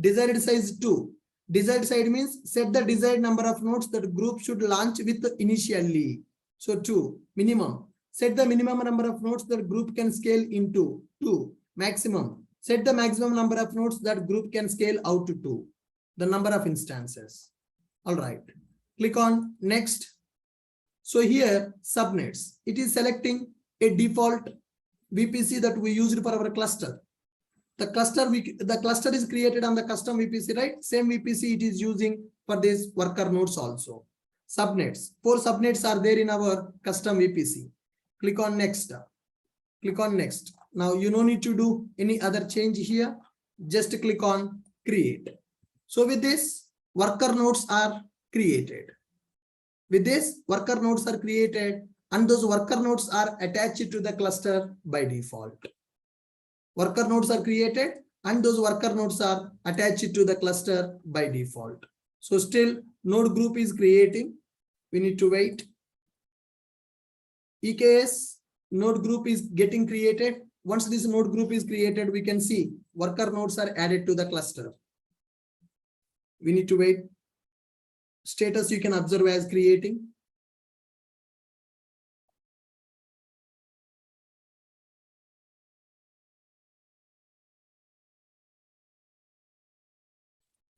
Desired size 2. Desired size means set the desired number of nodes that group should launch with initially. So 2 minimum. Set the minimum number of nodes that group can scale into 2. Maximum. Set the maximum number of nodes that group can scale out to 2. The number of instances. All right. Click on next. So here subnets. It is selecting a default VPC that we used for our cluster. The cluster is created on the custom VPC, right? Same VPC it is using for these worker nodes also. Subnets. 4 subnets are there in our custom VPC. Click on next. Click on next. Now you don't need to do any other change here. Just click on create. So with this, worker nodes are created. With this, worker nodes are created and those worker nodes are attached to the cluster by default. Worker nodes are created and those worker nodes are attached to the cluster by default. So still node group is creating. We need to wait. EKS node group is getting created. Once this node group is created, we can see worker nodes are added to the cluster. We need to wait. Status you can observe as creating.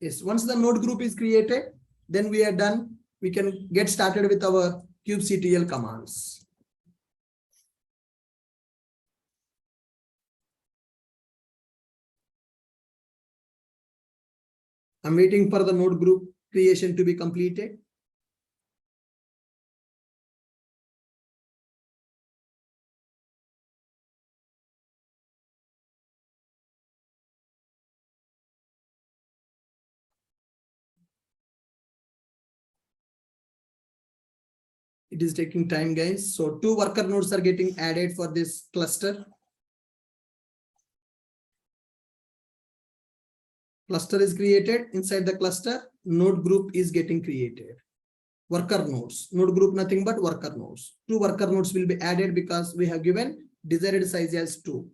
Yes, once the node group is created, then we are done. We can get started with our kubectl commands. I'm waiting for the node group creation to be completed. It is taking time, guys. So 2 worker nodes are getting added for this cluster. Cluster is created. Inside the cluster, node group is getting created. Worker nodes, node group nothing but worker nodes. 2 worker nodes will be added because we have given desired size as 2.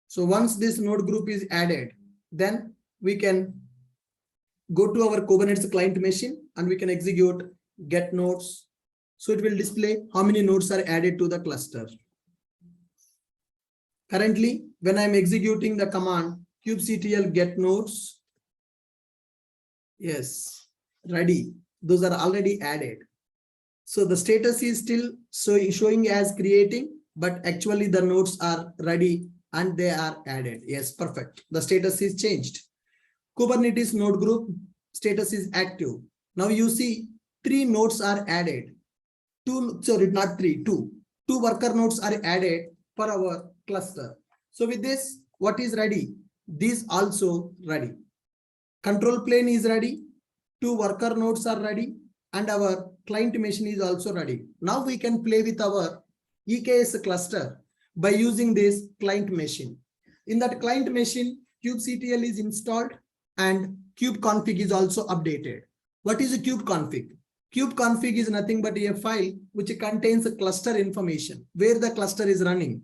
So once this node group is added, then we can go to our Kubernetes client machine and we can execute get nodes. So it will display how many nodes are added to the cluster. Currently, when I'm executing the command kubectl get nodes, yes, ready. Those are already added. So the status is still showing as creating, but actually the nodes are ready and they are added. Yes, perfect. The status is changed. Kubernetes node group status is active. Now you see 3 nodes are added. 2 worker nodes are added for our cluster. So with this, what is ready? These also ready. Control plane is ready. 2 worker nodes are ready. And our client machine is also ready. Now we can play with our EKS cluster by using this client machine. In that client machine, kubectl is installed and kubeconfig is also updated. What is a kubeconfig? Kubeconfig is nothing but a file which contains a cluster information where the cluster is running.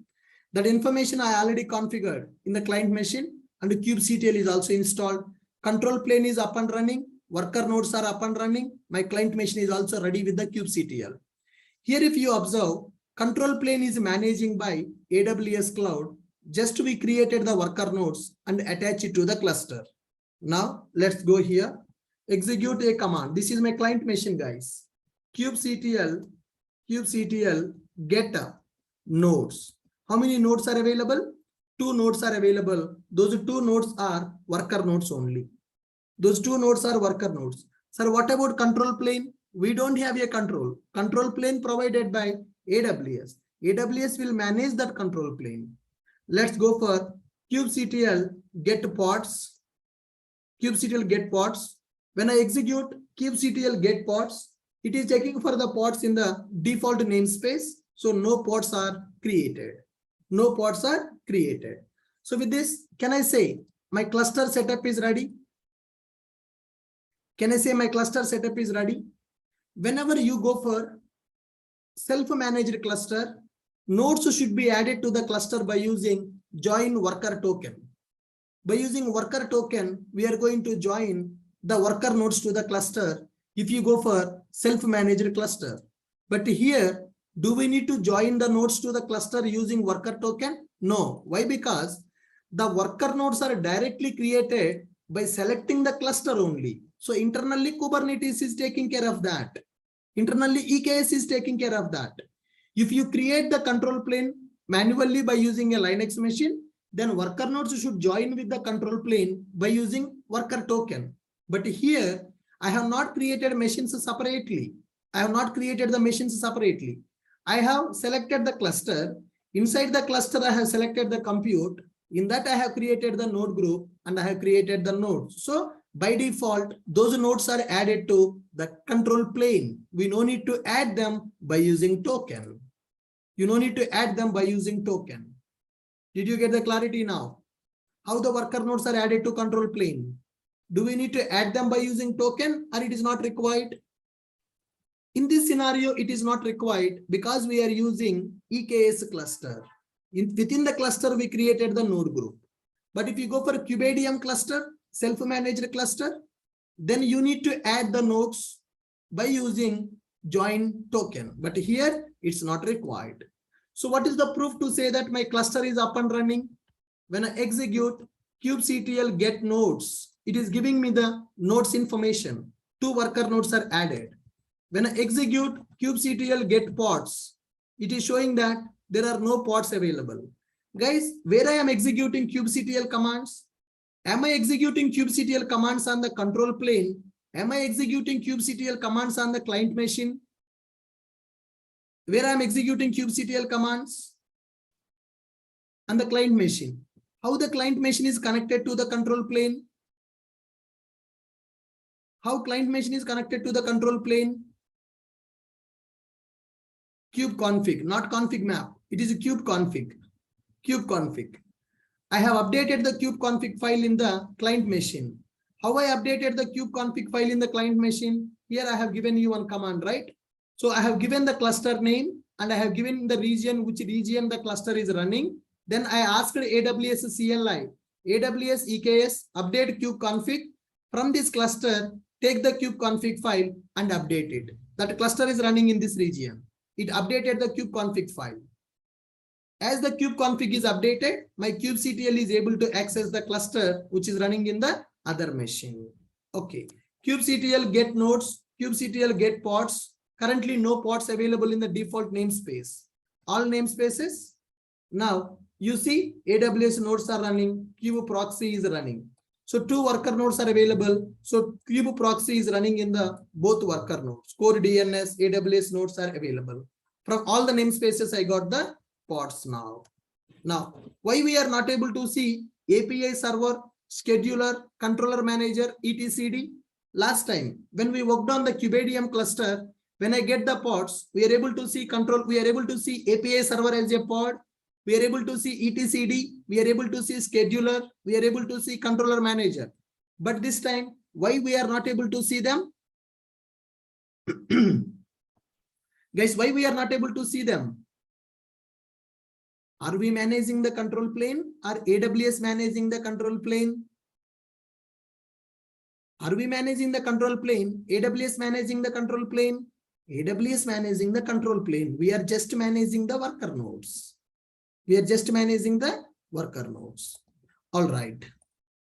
That information I already configured in the client machine, and the kubectl is also installed. Control plane is up and running. Worker nodes are up and running. My client machine is also ready with the kubectl. Here, if you observe, control plane is managing by AWS cloud. Just we created the worker nodes and attach it to the cluster. Now let's go here. Execute a command. This is my client machine, guys. kubectl get nodes. How many nodes are available? 2 nodes are available. Those 2 nodes are worker nodes only. Those 2 nodes are worker nodes. Sir, what about control plane? We don't have a control. Control plane provided by AWS. AWS will manage that control plane. Let's go for kubectl get pods. Kubectl get pods. When I execute kubectl get pods, it is checking for the pods in the default namespace. So no pods are created. No pods are created. So with this, can I say my cluster setup is ready? Can I say my cluster setup is ready? Whenever you go for self-managed cluster, nodes should be added to the cluster by using join worker token. By using worker token, we are going to join the worker nodes to the cluster if you go for self-managed cluster. But here, do we need to join the nodes to the cluster using worker token? No. Why? Because the worker nodes are directly created by selecting the cluster only. So internally, Kubernetes is taking care of that. Internally, EKS is taking care of that. If you create the control plane manually by using a Linux machine, then worker nodes should join with the control plane by using worker token. But here, I have not created machines separately. I have not created the machines separately. I have selected the cluster. Inside the cluster, I have selected the compute. In that, I have created the node group and I have created the nodes. So by default, those nodes are added to the control plane. We no need to add them by using token. You no need to add them by using token. Did you get the clarity now? How the worker nodes are added to control plane? Do we need to add them by using token, or it is not required? In this scenario, it is not required because we are using EKS cluster. Within the cluster, we created the node group. But if you go for a KubeADM cluster, self-managed cluster, then you need to add the nodes by using join token. But here, it's not required. So what is the proof to say that my cluster is up and running? When I execute kubectl get nodes, it is giving me the nodes information. 2 worker nodes are added. When I execute kubectl get pods, it is showing that there are no pods available. Guys, where I am executing kubectl commands? Am I executing kubectl commands on the control plane? Am I executing kubectl commands on the client machine? Where I am executing kubectl commands? On the client machine. How the client machine is connected to the control plane? How client machine is connected to the control plane? Kubeconfig, not config map. It is a kubeconfig. Kubeconfig. I have updated the kubeconfig file in the client machine. How I updated the kubeconfig file in the client machine? Here I have given you one command, right? So I have given the cluster name and I have given the region, which region the cluster is running. Then I asked AWS CLI, AWS EKS, update kubeconfig. From this cluster, take the kubeconfig file and update it. That cluster is running in this region. It updated the kubeconfig file. As the kubeconfig is updated, my kubectl is able to access the cluster which is running in the other machine. Okay. Kubectl get nodes, kubectl get pods. Currently, no pods available in the default namespace. All namespaces. Now, you see AWS nodes are running, kube proxy is running. So 2 worker nodes are available. So kube proxy is running in the both worker nodes. Core DNS, AWS nodes are available. From all the namespaces, I got the pods now. Now, why we are not able to see API server, scheduler, controller manager, etcd? Last time, when we worked on the KubeADM cluster, when I get the pods, we are able to see control, we are able to see API server as a pod. We are able to see etcd, we are able to see scheduler, we are able to see controller manager. But this time, why we are not able to see them? Guys, why we are not able to see them? Are we managing the control plane? Are AWS managing the control plane? Are we managing the control plane? AWS managing the control plane? AWS managing the control plane. We are just managing the worker nodes. We are just managing the worker nodes. All right.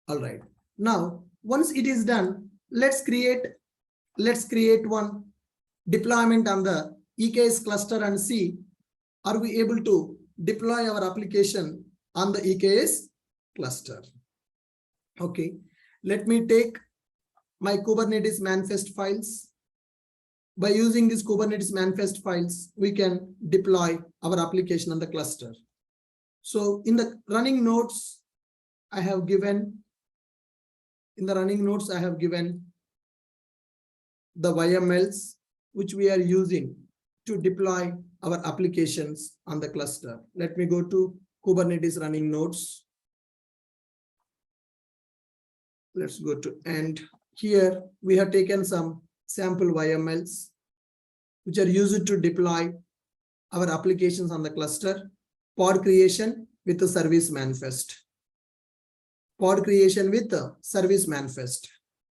All right. Now, once it is done, let's create one deployment on the EKS cluster and see, are we able to deploy our application on the EKS cluster? Okay. Let me take my Kubernetes manifest files. By using these Kubernetes manifest files, we can deploy our application on the cluster. So in the running nodes, I have given the YMLs, which we are using to deploy our applications on the cluster. Let me go to Kubernetes running nodes. Let's go to end. Here we have taken some sample YMLs, which are used to deploy our applications on the cluster. Pod creation with the service manifest. Pod creation with the service manifest.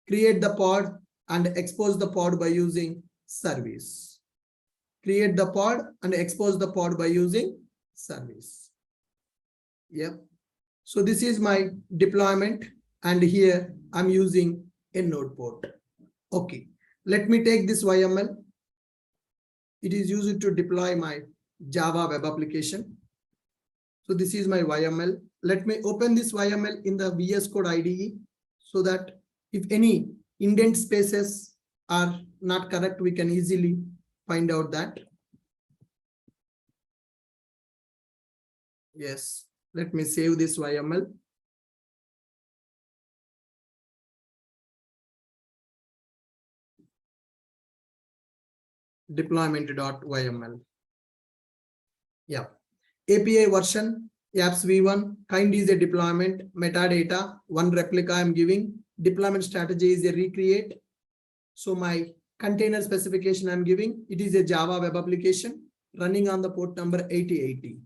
Create the pod and expose the pod by using service. Create the pod and expose the pod by using service. Yep. So this is my deployment, and here I'm using a node port. Okay. Let me take this YML. It is used to deploy my Java web application. So this is my YML. Let me open this YML in the VS Code IDE so that if any indent spaces are not correct, we can easily find out that. Yes, let me save this YML. deployment.yml. Yeah. API version, apps v1, kind is a deployment, metadata, one replica I'm giving, deployment strategy is a recreate. So my container specification I'm giving, it is a Java web application running on the port number 8080.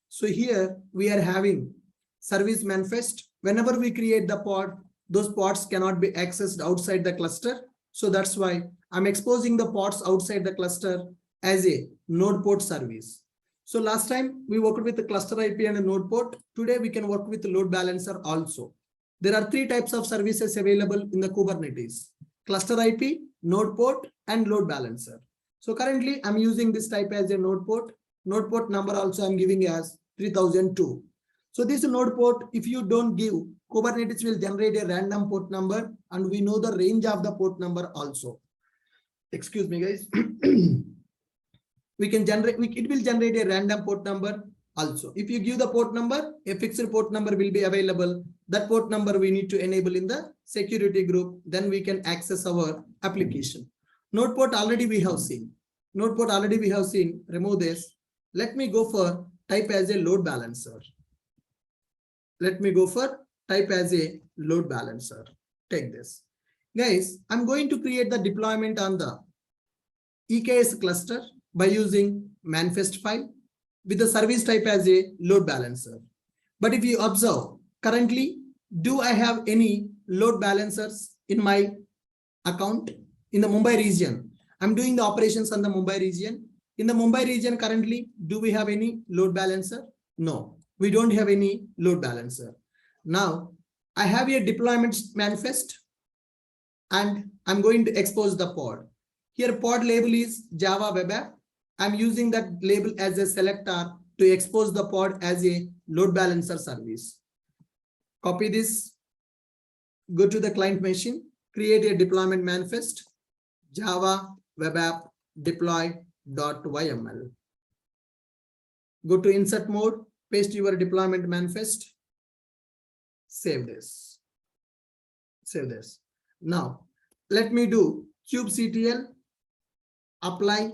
So here we are having service manifest. Whenever we create the pod, those pods cannot be accessed outside the cluster. So that's why I'm exposing the pods outside the cluster as a node port service. So last time we worked with the cluster IP and a node port. Today we can work with the load balancer also. There are three types of services available in the Kubernetes: cluster IP, node port, and load balancer. So currently I'm using this type as a node port. Node port number also I'm giving as 3002. So this node port, if you don't give, Kubernetes will generate a random port number, and we know the range of the port number also. Excuse me, guys. It will generate a random port number also. If you give the port number, a fixed port number will be available. That port number we need to enable in the security group. Then we can access our application. Node port already we have seen. Remove this. Let me go for type as a load balancer. Take this. Guys, I'm going to create the deployment on the EKS cluster by using manifest file with the service type as a load balancer. But if you observe, currently, do I have any load balancers in my account in the Mumbai region? I'm doing the operations on the Mumbai region. In the Mumbai region currently, do we have any load balancer? No, we don't have any load balancer. Now, I have a deployment manifest and I'm going to expose the pod. Here pod label is Java web app. I'm using that label as a selector to expose the pod as a load balancer service. Copy this, go to the client machine, create a deployment manifest, Java web app deploy.yml. Go to insert mode, paste your deployment manifest, save this. Now, let me do kubectl apply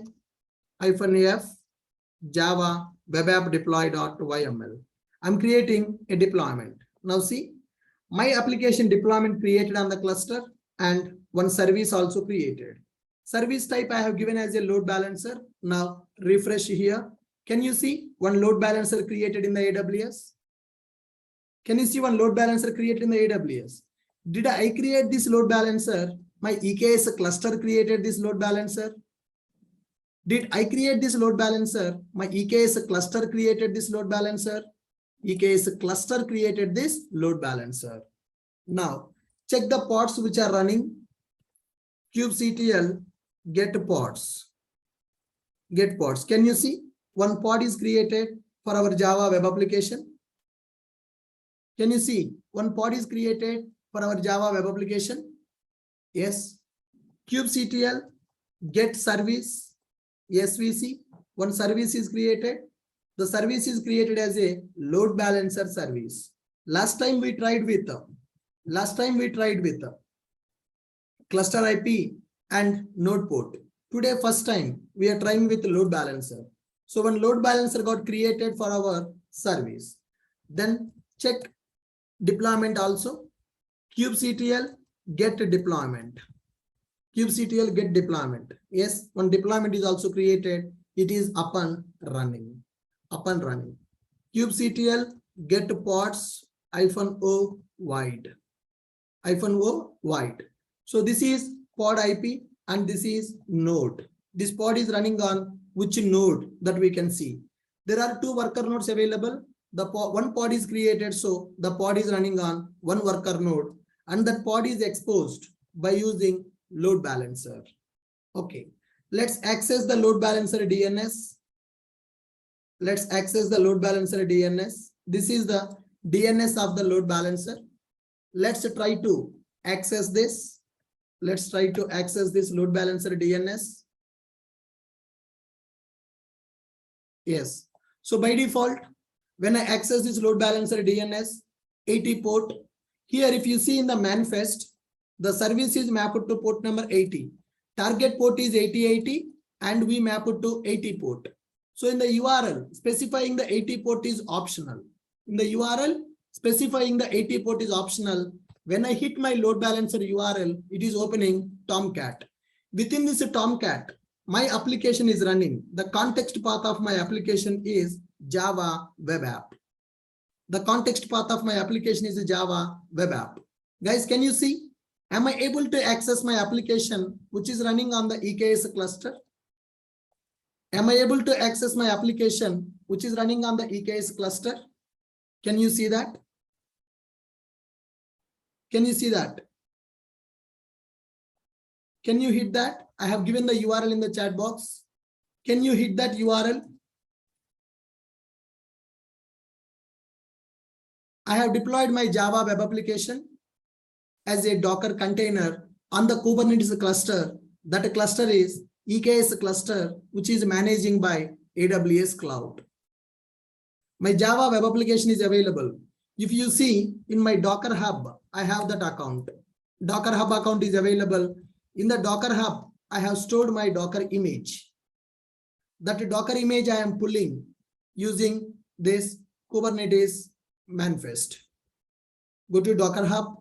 -f Java web app deploy.yml. I'm creating a deployment. Now see, my application deployment created on the cluster and one service also created. Service type I have given as a load balancer. Now refresh here. Can you see one load balancer created in the AWS? Can you see one load balancer created in the AWS? Did I create this load balancer? My EKS cluster created this load balancer. Did I create this load balancer? My EKS cluster created this load balancer. EKS cluster created this load balancer. Now, check the pods which are running. kubectl get pods. Can you see? One pod is created for our Java web application. Can you see? One pod is created for our Java web application. Yes. kubectl get service. SVC, one service is created. The service is created as a load balancer service. Last time we tried with cluster IP and node port. Today, first time we are trying with load balancer. So one load balancer got created for our service. Then check deployment also. kubectl get deployment. Yes, one deployment is also created. It is up and running. kubectl get pods -o wide. So this is pod IP and this is node. This pod is running on which node that we can see. There are two worker nodes available. One pod is created, so the pod is running on one worker node, and that pod is exposed by using load balancer. Okay, let's access the load balancer DNS. This is the DNS of the load balancer. Let's try to access this. Load balancer DNS. Yes. So by default, when I access this load balancer DNS 80 port, here if you see in the manifest, the service is mapped to port number 80. Target port is 8080 and we map it to 80 port. So in the URL, specifying the 80 port is optional. In the URL, specifying the 80 port is optional. When I hit my load balancer URL, it is opening Tomcat. Within this Tomcat, my application is running. The context path of my application is Java web app. The context path of my application is a Java web app. Guys, can you see? Am I able to access my application which is running on the EKS cluster? Am I able to access my application which is running on the EKS cluster? Can you see that? Can you see that? Can you hit that? I have given the URL in the chat box. Can you hit that URL? I have deployed my Java web application as a Docker container on the Kubernetes cluster. That cluster is EKS cluster, which is managing by AWS Cloud. My Java web application is available. If you see in my Docker Hub, I have that account. Docker Hub account is available. In the Docker Hub, I have stored my Docker image. That Docker image I am pulling using this Kubernetes manifest. Go to Docker Hub.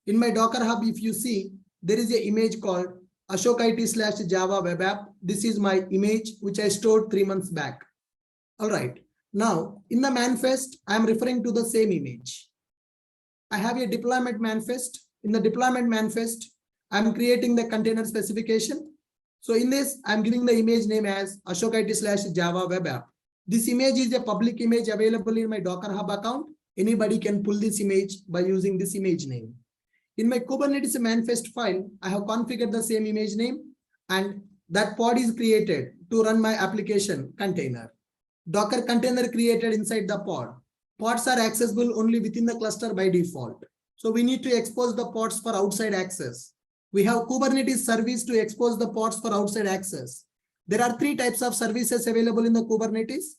In my Docker Hub, if you see, there is an image called Ashok IT / Java web app. This is my image, which I stored 3 months back. All right. Now, in the manifest, I am referring to the same image. I have a deployment manifest. In the deployment manifest, I am creating the container specification. So in this, I am giving the image name as Ashok IT / Java web app. This image is a public image available in my Docker Hub account. Anybody can pull this image by using this image name. In my Kubernetes manifest file, I have configured the same image name, and that pod is created to run my application container. Docker container created inside the pod. Pods are accessible only within the cluster by default. So we need to expose the pods for outside access. We have Kubernetes service to expose the pods for outside access. There are 3 types of services available in the Kubernetes.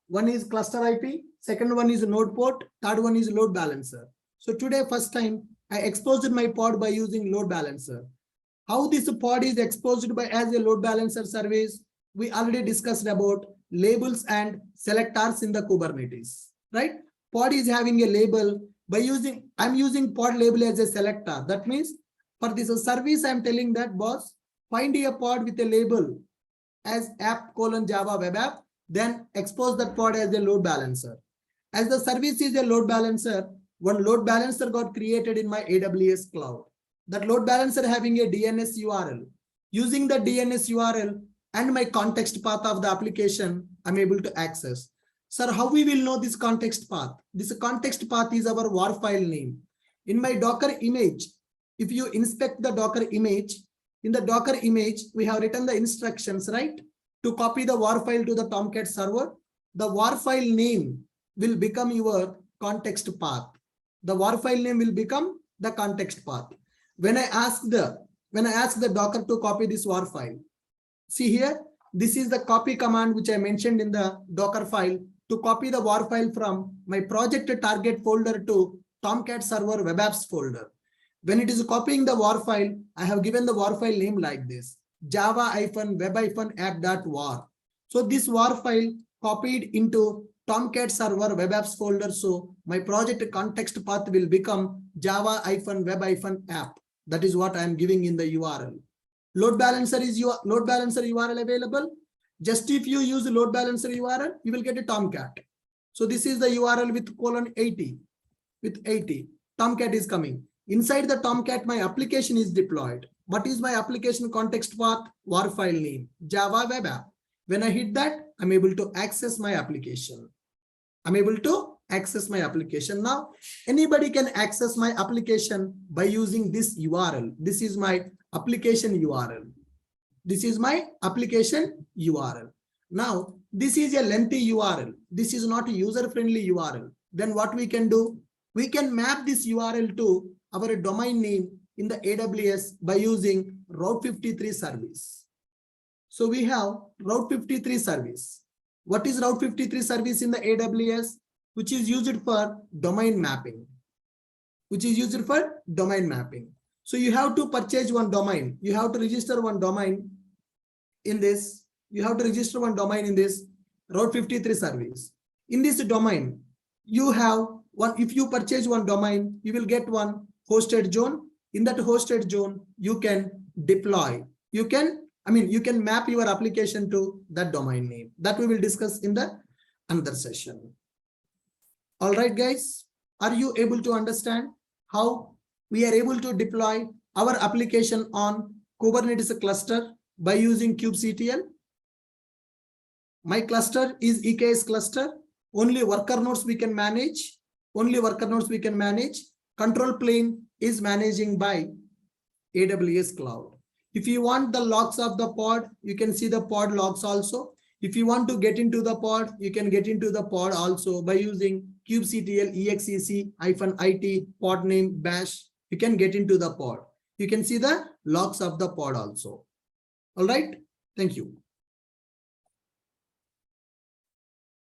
One is cluster IP, second one is node port, third one is load balancer. So today, first time, I exposed my pod by using load balancer. How this pod is exposed by as a load balancer service, we already discussed about labels and selectors in the Kubernetes, right? Pod is having a label. I'm using pod label as a selector. That means for this service, I'm telling that boss, find a pod with a label as app:/Java web app, then expose that pod as a load balancer. As the service is a load balancer, one load balancer got created in my AWS cloud. That load balancer having a DNS URL. Using the DNS URL and my context path of the application, I'm able to access. Sir, how we will know this context path? This context path is our war file name. In my Docker image, if you inspect the Docker image, in the Docker image, we have written the instructions, right? To copy the war file to the Tomcat server, the war file name will become your context path. The war file name will become the context path. When I ask the Docker to copy this war file, see here, this is the copy command which I mentioned in the Docker file to copy the war file from my project target folder to Tomcat server web apps folder. When it is copying the war file, I have given the war file name like this, java-web-app.war. So this war file copied into Tomcat server web apps folder. So my project context path will become java-web-app. That is what I am giving in the URL. Load balancer is your load balancer URL available. Just if you use load balancer URL, you will get a Tomcat. So this is the URL with :80. With 80, Tomcat is coming. Inside the Tomcat, my application is deployed. What is my application context path? War file name, Java web app. When I hit that, I'm able to access my application. Now, anybody can access my application by using this URL. This is my application URL. Now, this is a lengthy URL. This is not a user-friendly URL. Then what we can do? We can map this URL to our domain name in the AWS by using Route 53 service. So we have Route 53 service. What is Route 53 service in the AWS? Which is used for domain mapping. So you have to purchase one domain. You have to register one domain in this, you have to register one domain in this Route 53 service. In this domain, you have one, if you purchase one domain, you will get one hosted zone. In that hosted zone, you can deploy. You can map your application to that domain name. That we will discuss in the another session. All right, guys, are you able to understand how we are able to deploy our application on Kubernetes cluster by using kubectl? My cluster is EKS cluster. Only worker nodes we can manage. Control plane is managing by AWS cloud. If you want the logs of the pod, you can see the pod logs also. If you want to get into the pod, you can get into the pod also by using kubectl exec-it pod name bash. You can get into the pod. You can see the logs of the pod also. All right. Thank you.